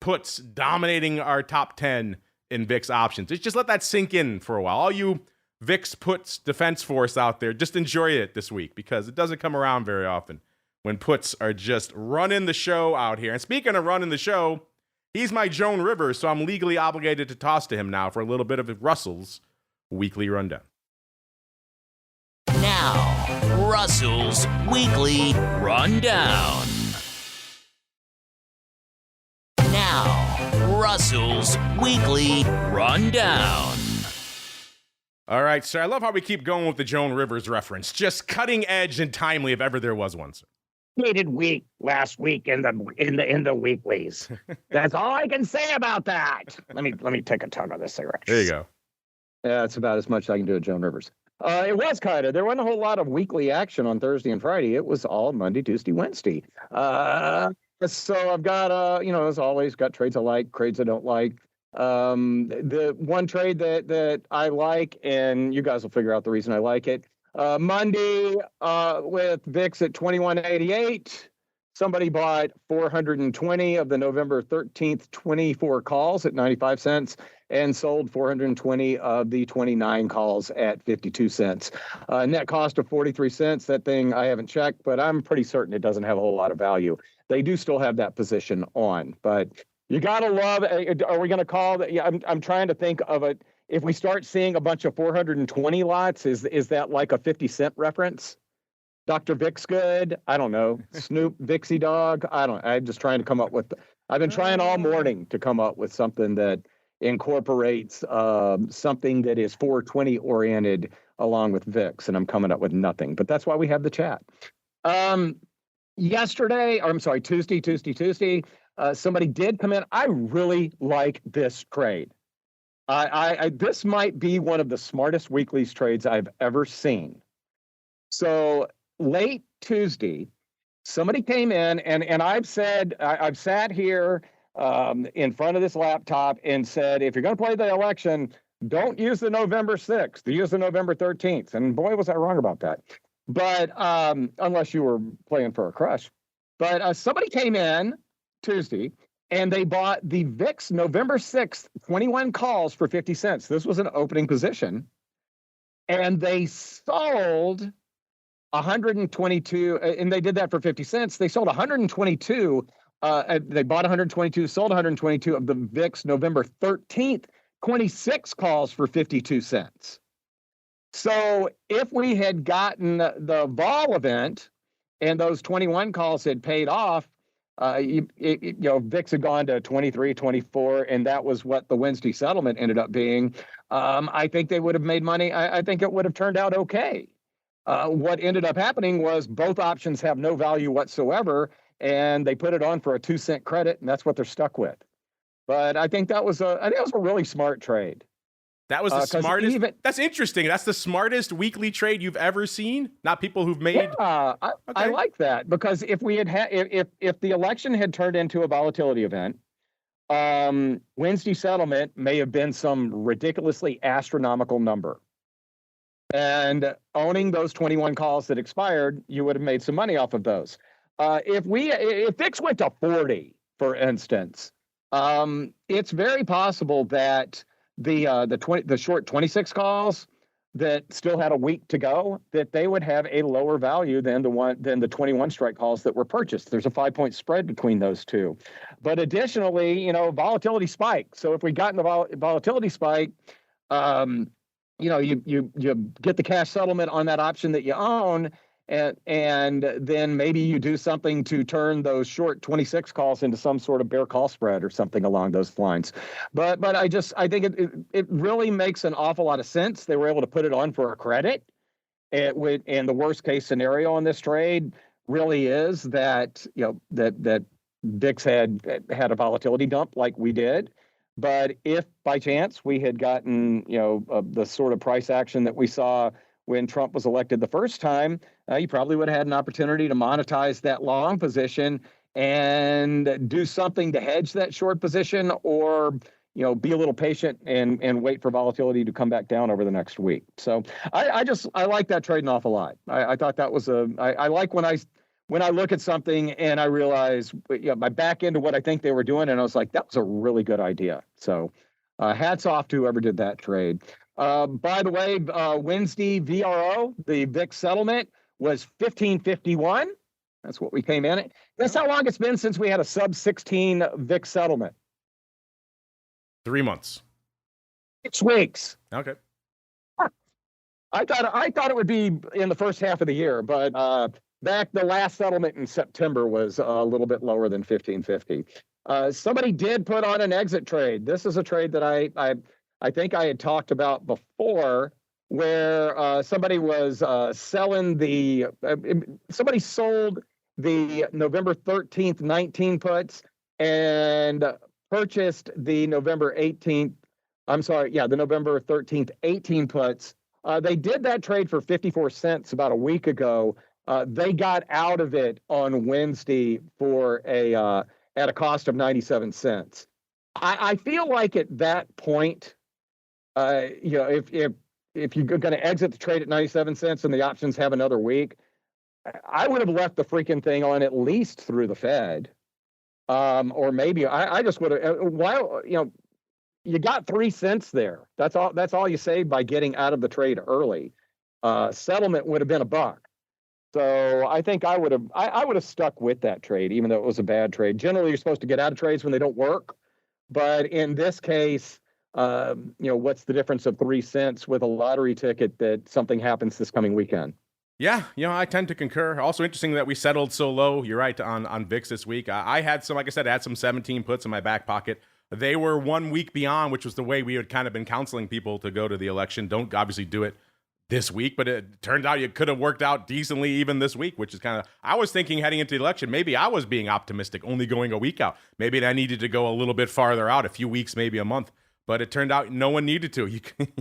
puts dominating our top 10 in VIX options. Just let that sink in for a while. All you VIX puts defense force out there, just enjoy it this week, because it doesn't come around very often when puts are just running the show out here. And speaking of running the show, he's my Joan Rivers, so I'm legally obligated to toss to him now for a little bit of Russell's weekly rundown. Now, Russell's weekly rundown. Now, Russell's weekly rundown. All right, sir. I love how we keep going with the Joan Rivers reference. Just cutting edge and timely if ever there was one, sir. Hated week last week in the weeklies. That's all I can say about that. Let me take a tug of this cigarette. There you go. Yeah, it's about as much as I can do at Joan Rivers. It was kind of. There wasn't a whole lot of weekly action on Thursday and Friday. It was all Monday, Tuesday, Wednesday. So I've got, as always, got trades I like, trades I don't like. The one trade that I like, and you guys will figure out the reason I like it. Monday, with VIX at 2188, somebody bought 420 of the November 13th 24 calls at 95 cents and sold 420 of the 29 calls at 52 cents. Net cost of 43 cents. That thing I haven't checked, but I'm pretty certain it doesn't have a whole lot of value. They do still have that position on, but you gotta love. Are we going to call that? Yeah, I'm trying to think of it. If we start seeing a bunch of 420 lots, is that like a 50-cent reference? Dr. Vic's good. I don't know. Snoop Vixie Dog. I'm just trying to come up with. I've been trying all morning to come up with something that incorporates something that is 420 oriented along with VIX, and I'm coming up with nothing. But that's why we have the chat. Tuesday, somebody did come in. I really like this trade. This might be one of the smartest weeklies trades I've ever seen. So late Tuesday, somebody came in, and I've sat here in front of this laptop and said, if you're going to play the election, don't use the November 6th, use the November 13th. And boy, was I wrong about that. But unless you were playing for a crush. But somebody came in Tuesday and they bought the VIX November 6th 21 calls for 50 cents. This was an opening position. And they sold 122, and they did that for 50 cents. They sold 122. They bought 122, sold 122 of the VIX November 13th 26 calls for 52 cents. So if we had gotten the vol event and those 21 calls had paid off, VIX had gone to 23, 24, and that was what the Wednesday settlement ended up being. I think they would have made money. I think it would have turned out okay. What ended up happening was both options have no value whatsoever, and they put it on for a 2-cent credit, and that's what they're stuck with. But I think that was a really smart trade. That was the smartest. That's interesting. That's the smartest weekly trade you've ever seen. Not people who've made. Yeah, I like that, because if we had if the election had turned into a volatility event, Wednesday settlement may have been some ridiculously astronomical number. And owning those 21 calls that expired, you would have made some money off of those. If VIX went to 40, for instance, it's very possible that the short 26 calls that still had a week to go, that they would have a lower value than the 21 strike calls that were purchased. There's a 5-point spread between those two. But additionally, volatility spike. So if we got in the volatility spike, you get the cash settlement on that option that you own, and then maybe you do something to turn those short 26 calls into some sort of bear call spread or something along those lines. But I think it really makes an awful lot of sense. They were able to put it on for a credit. And the worst case scenario on this trade really is that that VIX had a volatility dump like we did. But if by chance we had gotten the sort of price action that we saw when Trump was elected the first time, you probably would have had an opportunity to monetize that long position and do something to hedge that short position, or be a little patient and wait for volatility to come back down over the next week. So I like that trade an awful lot. I thought that was I like when I look at something and I realize I back into what I think they were doing, and I was like, that was a really good idea. So hats off to whoever did that trade. By the way, Wednesday VRO, the VIX settlement, was 1551. That's what we came in at. That's how long it's been since we had a sub 16 VIX settlement. 3 months. 6 weeks. Okay. I thought it would be in the first half of the year, but back the last settlement in September was a little bit lower than 1550. Somebody did put on an exit trade. This is a trade that I think I had talked about before, where somebody was selling somebody sold the November 13th 19 puts and purchased the November 18th. The November 13th 18 puts. They did that trade for 54 cents about a week ago. They got out of it on Wednesday for at a cost of 97 cents. I feel like at that point, if you're going to exit the trade at 97 cents and the options have another week, I would have left the freaking thing on at least through the Fed. Or maybe I just would have, while, you got 3 cents there. That's all you saved by getting out of the trade early. Settlement would have been $1. So I think I would have stuck with that trade, even though it was a bad trade. Generally, you're supposed to get out of trades when they don't work. But in this case, what's the difference of 3 cents with a lottery ticket that something happens this coming weekend? Yeah, I tend to concur. Also interesting that we settled so low. You're right on VIX this week. I had some, like I said, I had some 17 puts in my back pocket. They were 1 week beyond, which was the way we had kind of been counseling people to go to the election. Don't obviously do it this week, but it turned out it could have worked out decently even this week, which is kind of, I was thinking heading into the election, maybe I was being optimistic, only going a week out. Maybe I needed to go a little bit farther out, a few weeks, maybe a month, but it turned out no one needed to.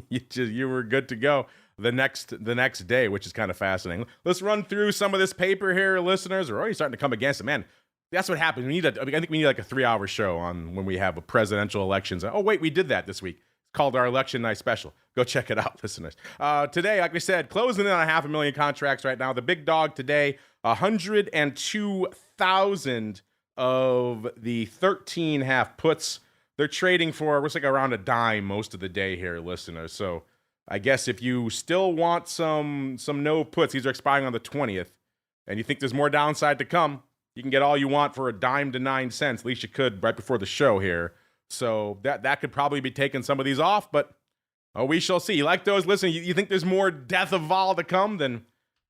You were good to go the next day, which is kind of fascinating. Let's run through some of this paper here, listeners. We're already starting to come against it, man. That's what happens. I think we need like a 3-hour show on when we have a presidential elections. Oh wait, we did that this week. It's called our election night special. Go check it out, listeners. Today, like we said, closing in on 500,000 contracts right now. The big dog today, 102,000 of the 13 half puts. They're trading for, looks like around a dime most of the day here, listeners. So I guess if you still want some no puts, these are expiring on the 20th, and you think there's more downside to come, you can get all you want for a dime to 9 cents. At least you could right before the show here. So that could probably be taking some of these off, but we shall see. You like those? Listen, you think there's more death of vol to come? Then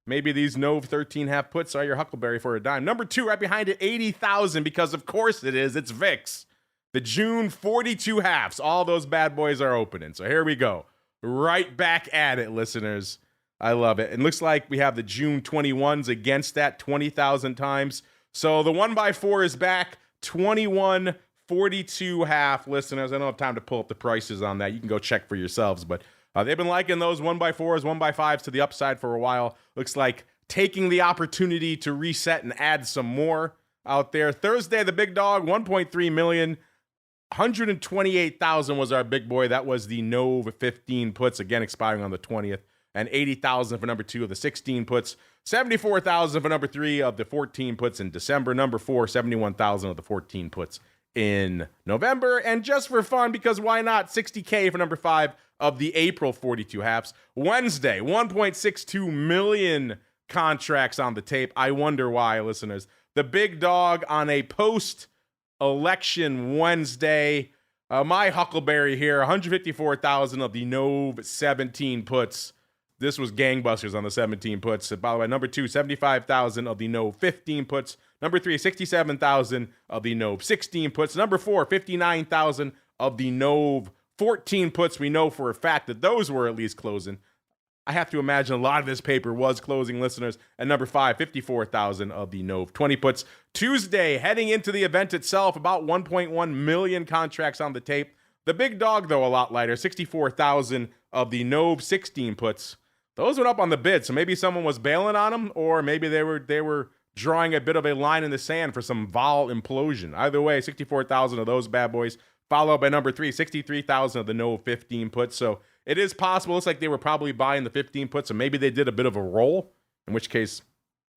maybe these no 13 half puts are your huckleberry for a dime. Number 2, right behind it, 80,000, because of course it is. It's VIX. The June 42 halves. All those bad boys are opening. So here we go. Right back at it, listeners. I love it. It looks like we have the June 21s against that 20,000 times. So the 1x4 is back. 21.42 half, listeners. I don't have time to pull up the prices on that. You can go check for yourselves. But they've been liking those 1x4s, 1x5s to the upside for a while. Looks like taking the opportunity to reset and add some more out there. Thursday, the big dog, 1.3 million. 128,000 was our big boy. That was the Nove 15 puts, again expiring on the 20th, and 80,000 for number 2 of the 16 puts, 74,000 for number 3 of the 14 puts in December, number 4, 71,000 of the 14 puts in November, and just for fun, because why not, 60K for number 5 of the April 42 halves. Wednesday, 1.62 million contracts on the tape. I wonder why, listeners. The big dog on a post-election Wednesday. My huckleberry here, 154,000 of the Nove 17 puts. This was gangbusters on the 17 puts. By the way, number 2, 75,000 of the Nove 15 puts. Number 3, 67,000 of the Nove 16 puts. Number 4, 59,000 of the Nove 14 puts. We know for a fact that those were at least closing. I have to imagine a lot of this paper was closing, listeners. And number 5, 54,000 of the Nove 20 puts. Tuesday, heading into the event itself, about 1.1 million contracts on the tape. The big dog, though, a lot lighter, 64,000 of the Nove 16 puts. Those went up on the bid, so maybe someone was bailing on them, or maybe they were drawing a bit of a line in the sand for some vol implosion. Either way, 64,000 of those bad boys, followed by number 3, 63,000 of the Nove 15 puts. So it is possible. It's like they were probably buying the 15 puts, so maybe they did a bit of a roll, in which case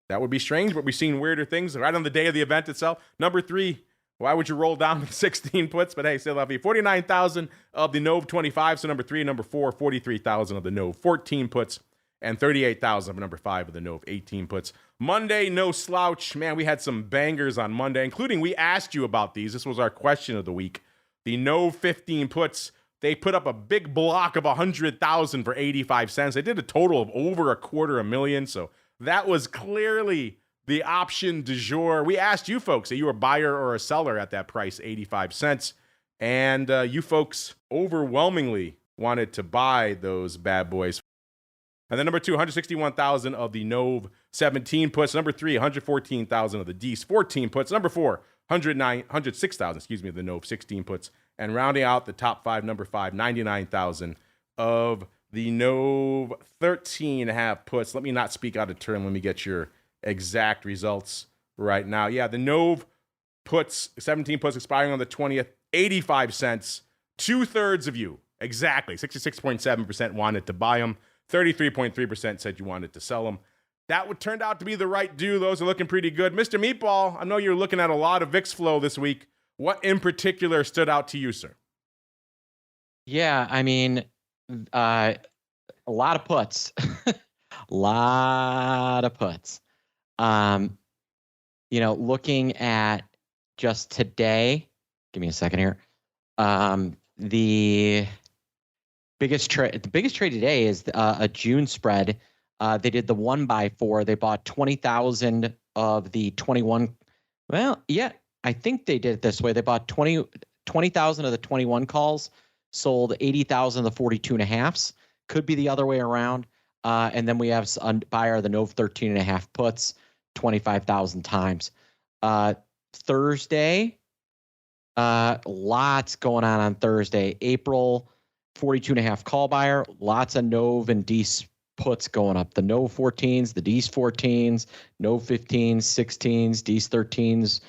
that would be strange, but we've seen weirder things right on the day of the event itself. Number 3, why would you roll down with 16 puts? But hey, still love you. 49,000 of the Nove 25, so number 3. Number 4, 43,000 of the Nove 14 puts, and 38,000 of number 5 of the Nove 18 puts. Monday, no slouch. Man, we had some bangers on Monday, including we asked you about these. This was our question of the week. The Nove 15 puts, they put up a big block of 100,000 for 85 cents. They did a total of over 250,000, so that was clearly the option du jour. We asked you folks, are you a buyer or a seller at that price, 85 cents? And you folks overwhelmingly wanted to buy those bad boys. And then number 2, 161,000 of the Nove 17 puts. Number 3, 114,000 of the Dees 14 puts. Number 4, 106,000, of the Nove 16 puts. And rounding out the top 5, number 5, 99,000 of the Nove 13 half puts. Let me not speak out of turn. Let me get your exact results right now. Yeah, the Nove puts, 17 puts expiring on the 20th, 85 cents. 2/3 of you, exactly, 66.7% wanted to buy them. 33.3% said you wanted to sell them. That would turned out to be the right do. Those are looking pretty good. Mr. Meatball, I know you're looking at a lot of VIX flow this week. What in particular stood out to you, sir? Yeah, I mean, a lot of puts. A lot of puts. Looking at just today, give me a second here. The biggest trade today is a June spread. They did the 1x4. They bought 20,000 of the 21. Well, yeah, I think they did it this way. They bought 20,000 of the 21 calls, sold 80,000 of the 42.5s. Could be the other way around. And then we have a buyer of the Nove 13.5 puts, 25,000 times. Thursday, lots going on Thursday. April 42.5 call buyer, lots of Nove and D's puts going up. The Nove 14s, the D's 14s, Nove 15s, 16s, D's 13s,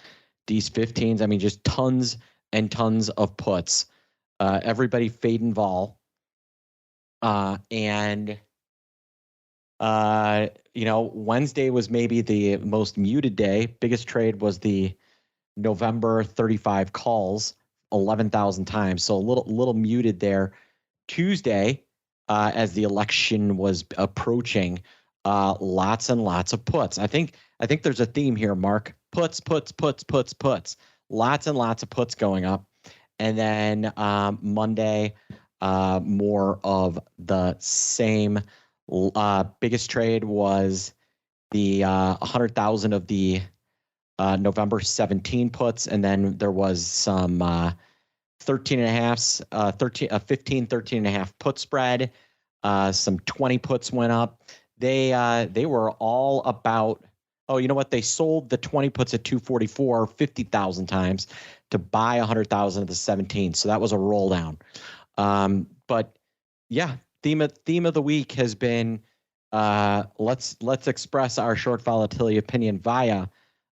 D's 15s. I mean, just tons and tons of puts. Everybody fading vol. Wednesday was maybe the most muted day. Biggest trade was the November 35 calls, 11,000 times. So a little muted there. Tuesday, as the election was approaching, lots and lots of puts. I think there's a theme here, Mark. Puts. Lots and lots of puts going up. And then Monday, more of the same. Biggest trade was the 100,000 of the November 17 puts, and then there was some 13.5s, 13.5 put spread. Some 20 puts went up. They were all about. Oh, you know what? They sold the 20 puts at 244, 50,000 times to buy 100,000 of the 17. So that was a roll down. But yeah, theme of the week has been let's express our short volatility opinion via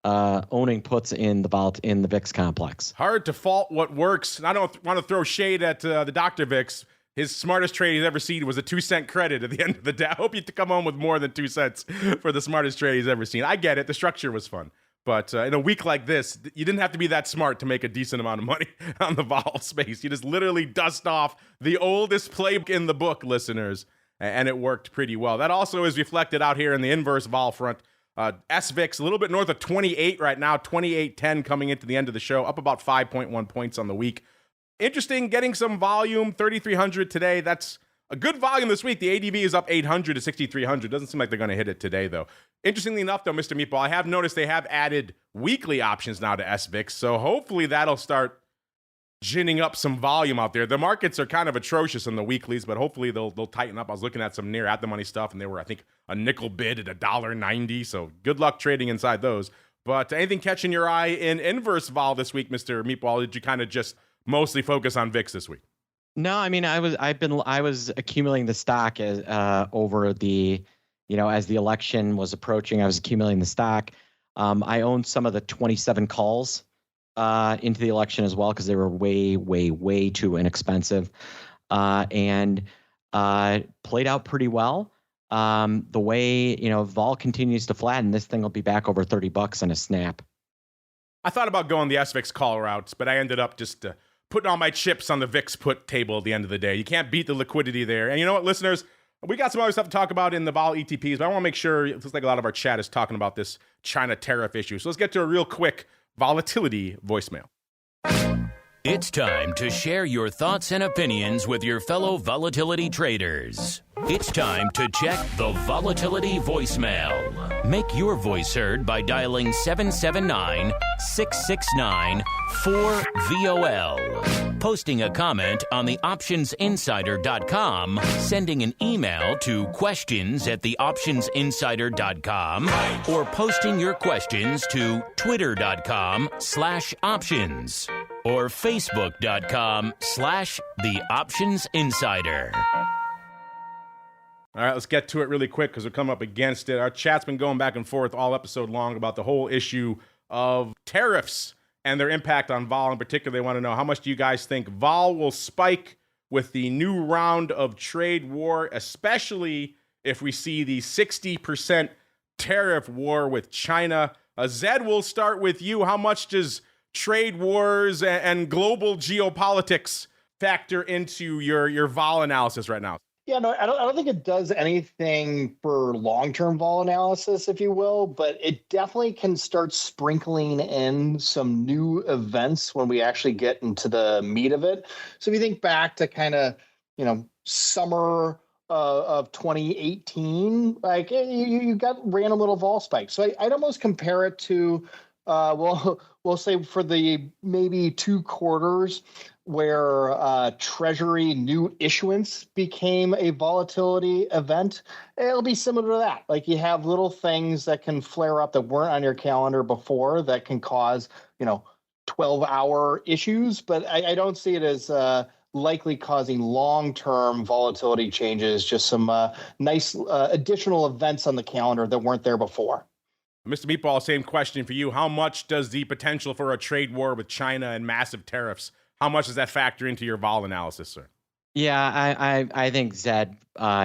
owning puts in the VIX complex. Hard to fault what works. And I don't want to throw shade at the Dr. VIX. His smartest trade he's ever seen was a 2-cent credit at the end of the day. I hope you come home with more than 2 cents for the smartest trade he's ever seen. I get it. The structure was fun. But in a week like this, you didn't have to be that smart to make a decent amount of money on the vol space. You just literally dust off the oldest playbook in the book, listeners, and it worked pretty well. That also is reflected out here in the inverse vol front. SVIX a little bit north of 28 right now, 28.10 coming into the end of the show, up about 5.1 points on the week. Interesting, getting some volume, 3,300 today. That's a good volume this week. The ADV is up 800 to 6,300. Doesn't seem like they're going to hit it today, though. Interestingly enough, though, Mr. Meatball, I have noticed they have added weekly options now to SVIX, so hopefully that'll start ginning up some volume out there. The markets are kind of atrocious in the weeklies, but hopefully they'll tighten up. I was looking at some near at the money stuff, and they were, I think, a nickel bid at $1.90, so good luck trading inside those. But anything catching your eye in inverse vol this week, Mr. Meatball? Did you kind of just mostly focus on VIX this week? No, I mean, I was accumulating the stock as over the, as the election was approaching. I was accumulating the stock. I owned some of the 27 calls into the election as well because they were way, way, way too inexpensive, and played out pretty well. The way vol continues to flatten, this thing will be back over $30 in a snap. I thought about going the SVIX call routes, but I ended up just putting all my chips on the VIX put table at the end of the day. You can't beat the liquidity there. And you know what, listeners? We got some other stuff to talk about in the vol ETPs, but I want to make sure, it looks like a lot of our chat is talking about this China tariff issue. So let's get to a real quick volatility voicemail. It's time to share your thoughts and opinions with your fellow volatility traders. It's time to check the volatility voicemail. Make your voice heard by dialing 779-669-4VOL. Posting a comment on the optionsinsider.com, sending an email to questions@theoptionsinsider.com, or posting your questions to twitter.com/options or facebook.com/theoptionsinsider. All right, let's get to it really quick because we're coming up against it. Our chat's been going back and forth all episode long about the whole issue of tariffs and their impact on vol. In particular, they want to know, how much do you guys think vol will spike with the new round of trade war, especially if we see the 60% tariff war with China? Zed, we'll start with you. How much does trade wars and global geopolitics factor into your vol analysis right now? Yeah, no, I don't think it does anything for long-term vol analysis, if you will, but it definitely can start sprinkling in some new events when we actually get into the meat of it. So if you think back to kind of, summer of 2018, like you got random little vol spikes. So I'd almost compare it to, we'll say for the maybe 2 quarters where Treasury new issuance became a volatility event. It'll be similar to that. Like you have little things that can flare up that weren't on your calendar before that can cause, 12-hour issues. But I don't see it as likely causing long-term volatility changes, just some nice additional events on the calendar that weren't there before. Mr. Meatball, same question for you. How much does the potential for a trade war with China and massive tariffs, how much does that factor into your vol analysis, sir? Yeah, I think Zed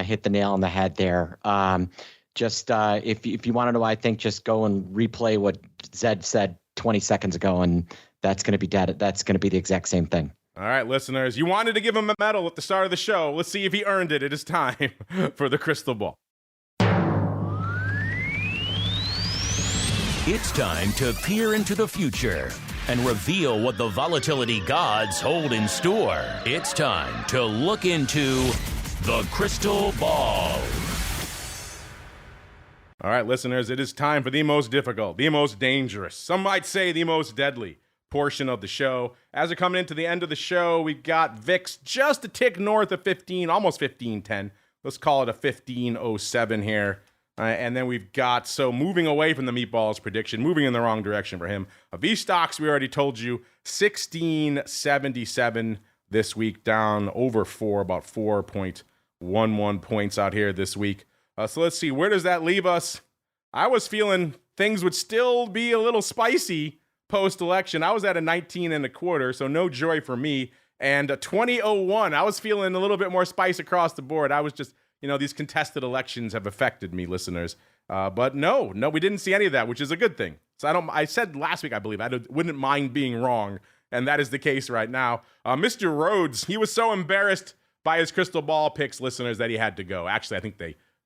hit the nail on the head there. If you want to know, I think just go and replay what Zed said 20 seconds ago, and that's going to be dead. That's going to be the exact same thing. All right, listeners, you wanted to give him a medal at the start of the show. Let's see if he earned it. It is time for the crystal ball. It's time to peer into the future and reveal what the volatility gods hold in store. It's time to look into the crystal ball. All right, listeners, it is time for the most difficult, the most dangerous, some might say the most deadly portion of the show. As we're coming into the end of the show, we've got VIX just a tick north of 15, almost 1510. Let's call it a 1507 here. And then we've got, so moving away from the Meatballs prediction, moving in the wrong direction for him. VSTOXX, we already told you, 1677 this week, down over 4, about 4.11 points out here this week. So let's see, where does that leave us? I was feeling things would still be a little spicy post-election. I was at a 19.25, so no joy for me. And a 2001, I was feeling a little bit more spice across the board. I was just, these contested elections have affected me, listeners. But no, we didn't see any of that, which is a good thing. So I said last week, I believe, I wouldn't mind being wrong, and that is the case right now. Mr. Rhoads, he was so embarrassed by his crystal ball picks, listeners, that he had to go. Actually, I think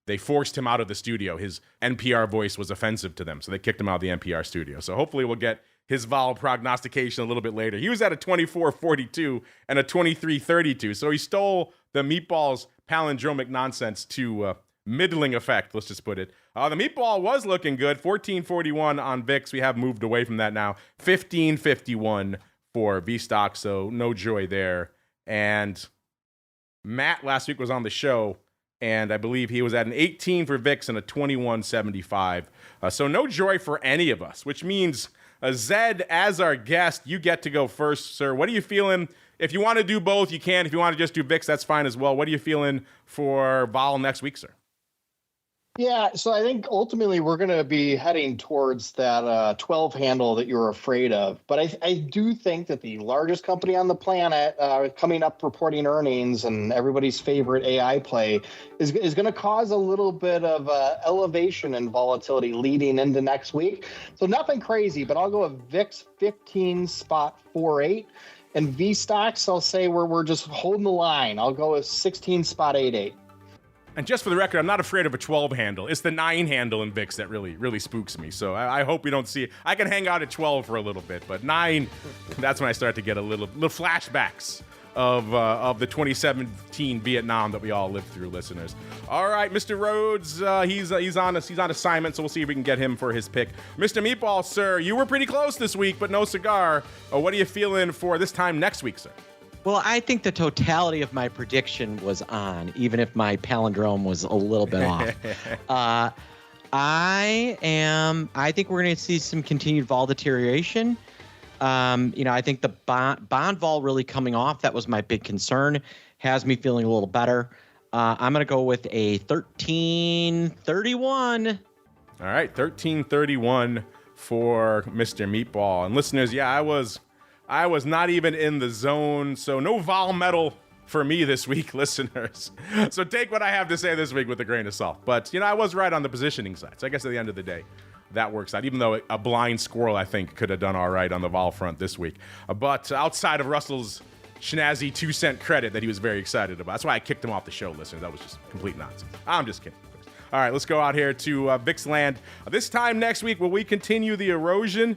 they forced him out of the studio. His NPR voice was offensive to them, so they kicked him out of the NPR studio. So hopefully we'll get his vol prognostication a little bit later. He was at a 24.42 and a 23.32, so he stole the Meatballs palindromic nonsense to middling effect, let's just put it. The Meatball was looking good, 14.41 on VIX. We have moved away from that now. 15.51 for VSTOXX, so no joy there. And Matt last week was on the show, and I believe he was at an 18 for VIX and a 21.75. So no joy for any of us, which means Zed, as our guest, you get to go first, sir. What are you feeling? If you want to do both, you can. If you want to just do VIX, that's fine as well. What are you feeling for vol next week, sir? Yeah, so I think ultimately we're going to be heading towards that 12 handle that you're afraid of. But I do think that the largest company on the planet coming up reporting earnings and everybody's favorite AI play is going to cause a little bit of elevation in volatility leading into next week. So nothing crazy, but I'll go with VIX 15.48. And VSTOXX, I'll say we're just holding the line. I'll go with 16.88. And just for the record, I'm not afraid of a 12 handle. It's the 9 handle in VIX that really spooks me. So I hope we don't see it. I can hang out at 12 for a little bit, but 9, that's when I start to get a little flashbacks of the 2017 Vietnam that we all lived through, listeners. All right, Mr. Rhoads, he's on assignment, so we'll see if we can get him for his pick. Mr. Meatball, sir, you were pretty close this week, but no cigar. What are you feeling for this time next week, sir? Well, I think the totality of my prediction was on, even if my palindrome was a little bit off. I think we're going to see some continued vol deterioration. I think the bond vol really coming off, that was my big concern, has me feeling a little better. I'm going to go with a 1331. All right, 1331 for Mr. Meatball. And listeners, yeah, I was not even in the zone, so no vol metal for me this week, listeners. So take what I have to say this week with a grain of salt. But, I was right on the positioning side. So I guess at the end of the day, that works out, even though a blind squirrel, I think, could have done all right on the vol front this week. But outside of Russell's snazzy 2-cent credit that he was very excited about. That's why I kicked him off the show, listeners. That was just complete nonsense. I'm just kidding. All right, let's go out here to VIX land. This time next week, will we continue the erosion?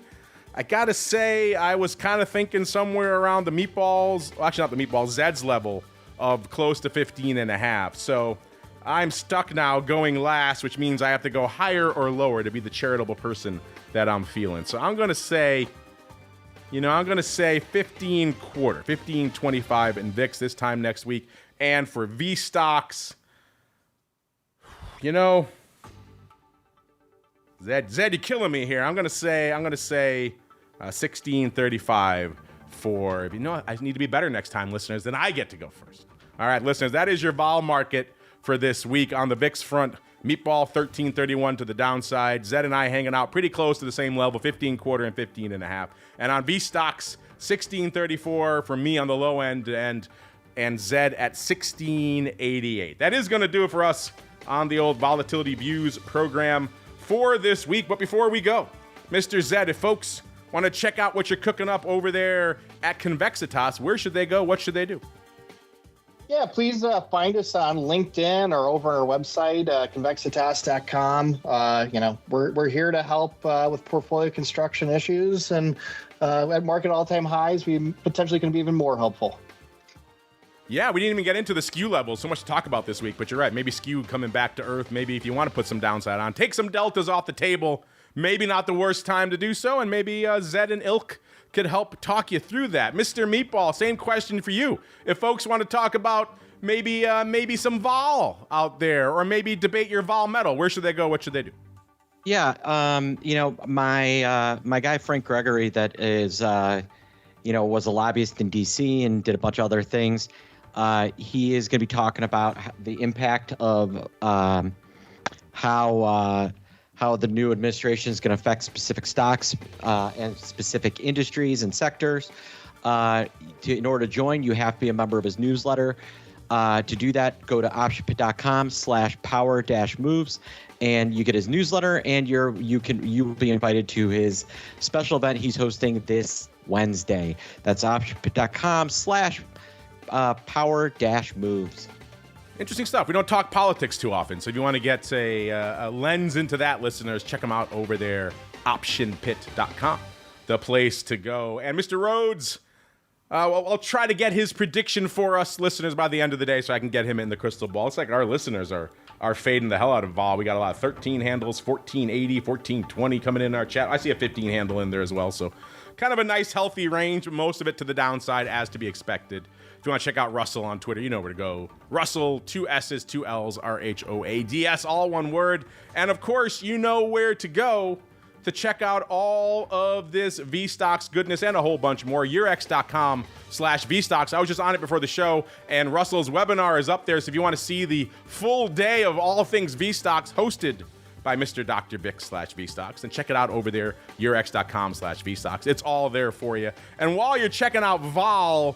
I got to say, I was kind of thinking somewhere around the meatballs, well, actually not the meatballs, Zed's level of close to 15.5. So I'm stuck now going last, which means I have to go higher or lower to be the charitable person that I'm feeling. So I'm going to say, 15.25 in VIX this time next week. And for VSTOXX, Zed, you're killing me here. I'm going to say 16.35 for, I need to be better next time, listeners, then I get to go first. All right, listeners, that is your vol market for this week. On the VIX front, Meatball 13.31 to the downside. Zed and I hanging out pretty close to the same level, 15.25 and 15.5. And on VSTOXX, 16.34 for me on the low end, and Zed at 16.88. That is going to do it for us on the old Volatility Views program for this week. But before we go, Mr. Zed, if folks want to check out what you're cooking up over there at Convexitas, where should they go? What should they do? Yeah, please find us on LinkedIn or over our website, convexitas.com. We're here to help with portfolio construction issues, and at market all-time highs, we potentially can be even more helpful. Yeah, we didn't even get into the skew levels. So much to talk about this week, but you're right. Maybe skew coming back to earth. Maybe if you want to put some downside on, take some deltas off the table. Maybe not the worst time to do so, and maybe Zed and Ilk could help talk you through that. Mr. Meatball, same question for you. If folks want to talk about maybe some vol out there, or maybe debate your vol metal, where should they go? What should they do? Yeah, my guy Frank Gregory, that is, was a lobbyist in D.C. and did a bunch of other things. He is going to be talking about the impact of how the new administration is going to affect specific stocks and specific industries and sectors. In order to join, you have to be a member of his newsletter. To do that, go to optionpit.com/power-moves, and you get his newsletter, and you will be invited to his special event he's hosting this Wednesday. That's optionpit.com/power-moves. Interesting stuff. We don't talk politics too often, so if you want to get a lens into that, listeners, check them out over there, optionpit.com, the place to go. And Mr. Rhoads, I'll try to get his prediction for us listeners by the end of the day so I can get him in the crystal ball. It's like our listeners are fading the hell out of vol. We got a lot of 13 handles, 1480, 1420 coming in our chat. I see a 15 handle in there as well, so kind of a nice healthy range, most of it to the downside as to be expected. If you want to check out Russell on Twitter, you know where to go. Russell, 2 S's, 2 L's, RHOADS, all one word. And of course, you know where to go to check out all of this VSTOXX goodness and a whole bunch more. Eurx.com/VSTOXX. I was just on it before the show, and Russell's webinar is up there. So if you want to see the full day of all things VSTOXX hosted by Mr. Dr. VIX/VSTOXX, then check it out over there, Eurx.com/VSTOXX. It's all there for you. And while you're checking out vol,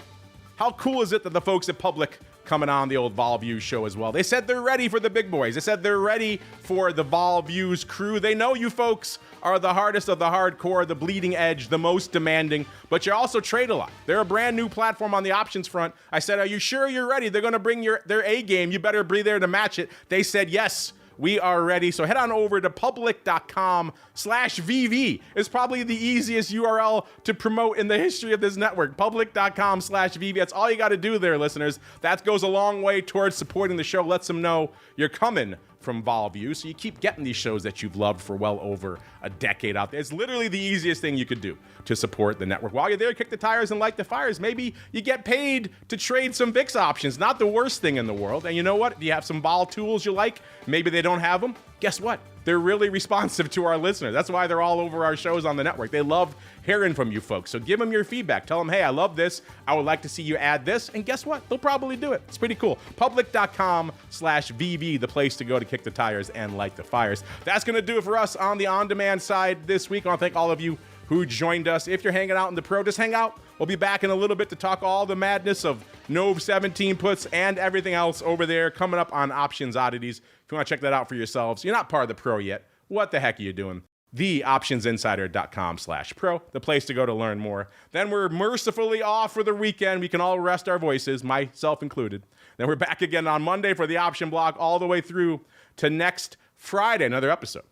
how cool is it that the folks at Public coming on the old Vol Views show as well? They said they're ready for the big boys. They said they're ready for the Vol Views crew. They know you folks are the hardest of the hardcore, the bleeding edge, the most demanding, but you also trade a lot. They're a brand new platform on the options front. I said, are you sure you're ready? They're going to bring their A game. You better be there to match it. They said, yes, we are ready. So head on over to public.com/VV. It's probably the easiest URL to promote in the history of this network. Public.com/VV. That's all you got to do there, listeners. That goes a long way towards supporting the show. Lets them know you're coming from VolView, so you keep getting these shows that you've loved for well over a decade out there. It's literally the easiest thing you could do to support the network. While you're there, kick the tires and light the fires. Maybe you get paid to trade some VIX options. Not the worst thing in the world. And you know what? Do you have some vol tools you like? Maybe they don't have them. Guess what? they're really responsive to our listeners. That's why they're all over our shows on the network. They love hearing from you folks. So give them your feedback. Tell them, hey, I love this. I would like to see you add this. And guess what? They'll probably do it. It's pretty cool. Public.com/VV, the place to go to kick the tires and light the fires. That's going to do it for us on the on-demand side this week. I want to thank all of you who joined us. If you're hanging out in the pro, just hang out. We'll be back in a little bit to talk all the madness of Nove 17 puts and everything else over there coming up on Options Oddities. If you want to check that out for yourselves, you're not part of the pro yet. What the heck are you doing? TheOptionsInsider.com/pro, the place to go to learn more. Then we're mercifully off for the weekend. We can all rest our voices, myself included. Then we're back again on Monday for the option block all the way through to next Friday, another episode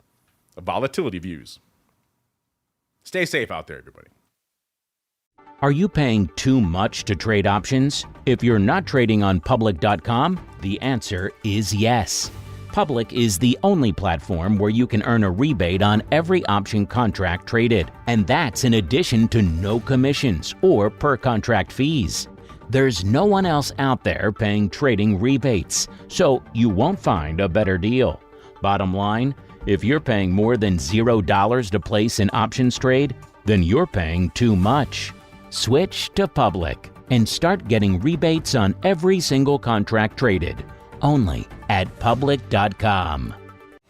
of Volatility Views. Stay safe out there, everybody. Are you paying too much to trade options? If you're not trading on public.com, the answer is yes. Public is the only platform where you can earn a rebate on every option contract traded, and that's in addition to no commissions or per contract fees. There's no one else out there paying trading rebates, so you won't find a better deal. Bottom line, if you're paying more than $0 to place an options trade, then you're paying too much. Switch to Public and start getting rebates on every single contract traded, only at public.com.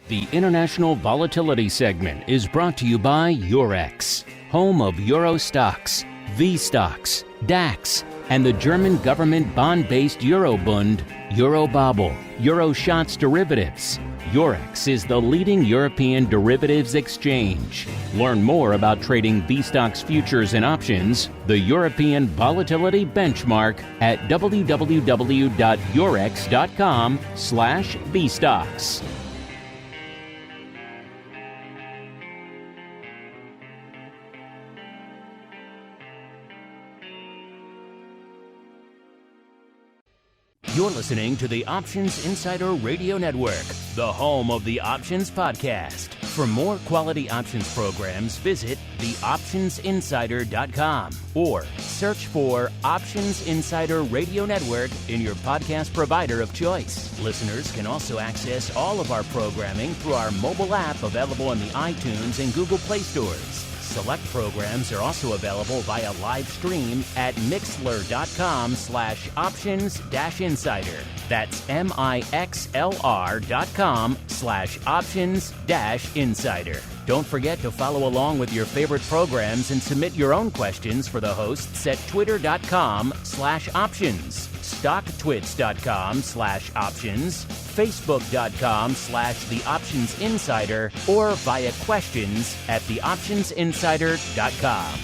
The International Volatility segment is brought to you by Eurex, home of Euro stocks, VSTOXX, DAX, and the German government bond-based Eurobund, Eurobobble, Euroshots derivatives. Eurex is the leading European derivatives exchange. Learn more about trading VSTOXX futures and options, the European Volatility Benchmark, at www.eurex.com/VSTOXX. You're listening to the Options Insider Radio Network, the home of the Options Podcast. For more quality options programs, visit theoptionsinsider.com or search for Options Insider Radio Network in your podcast provider of choice. Listeners can also access all of our programming through our mobile app available in the iTunes and Google Play stores. Select programs are also available via live stream at mixlr.com/options-insider. That's mixlr.com/options-insider. Don't forget to follow along with your favorite programs and submit your own questions for the hosts at twitter.com/options, stocktwits.com/options, facebook.com/theoptionsinsider, or via questions at theoptionsinsider.com.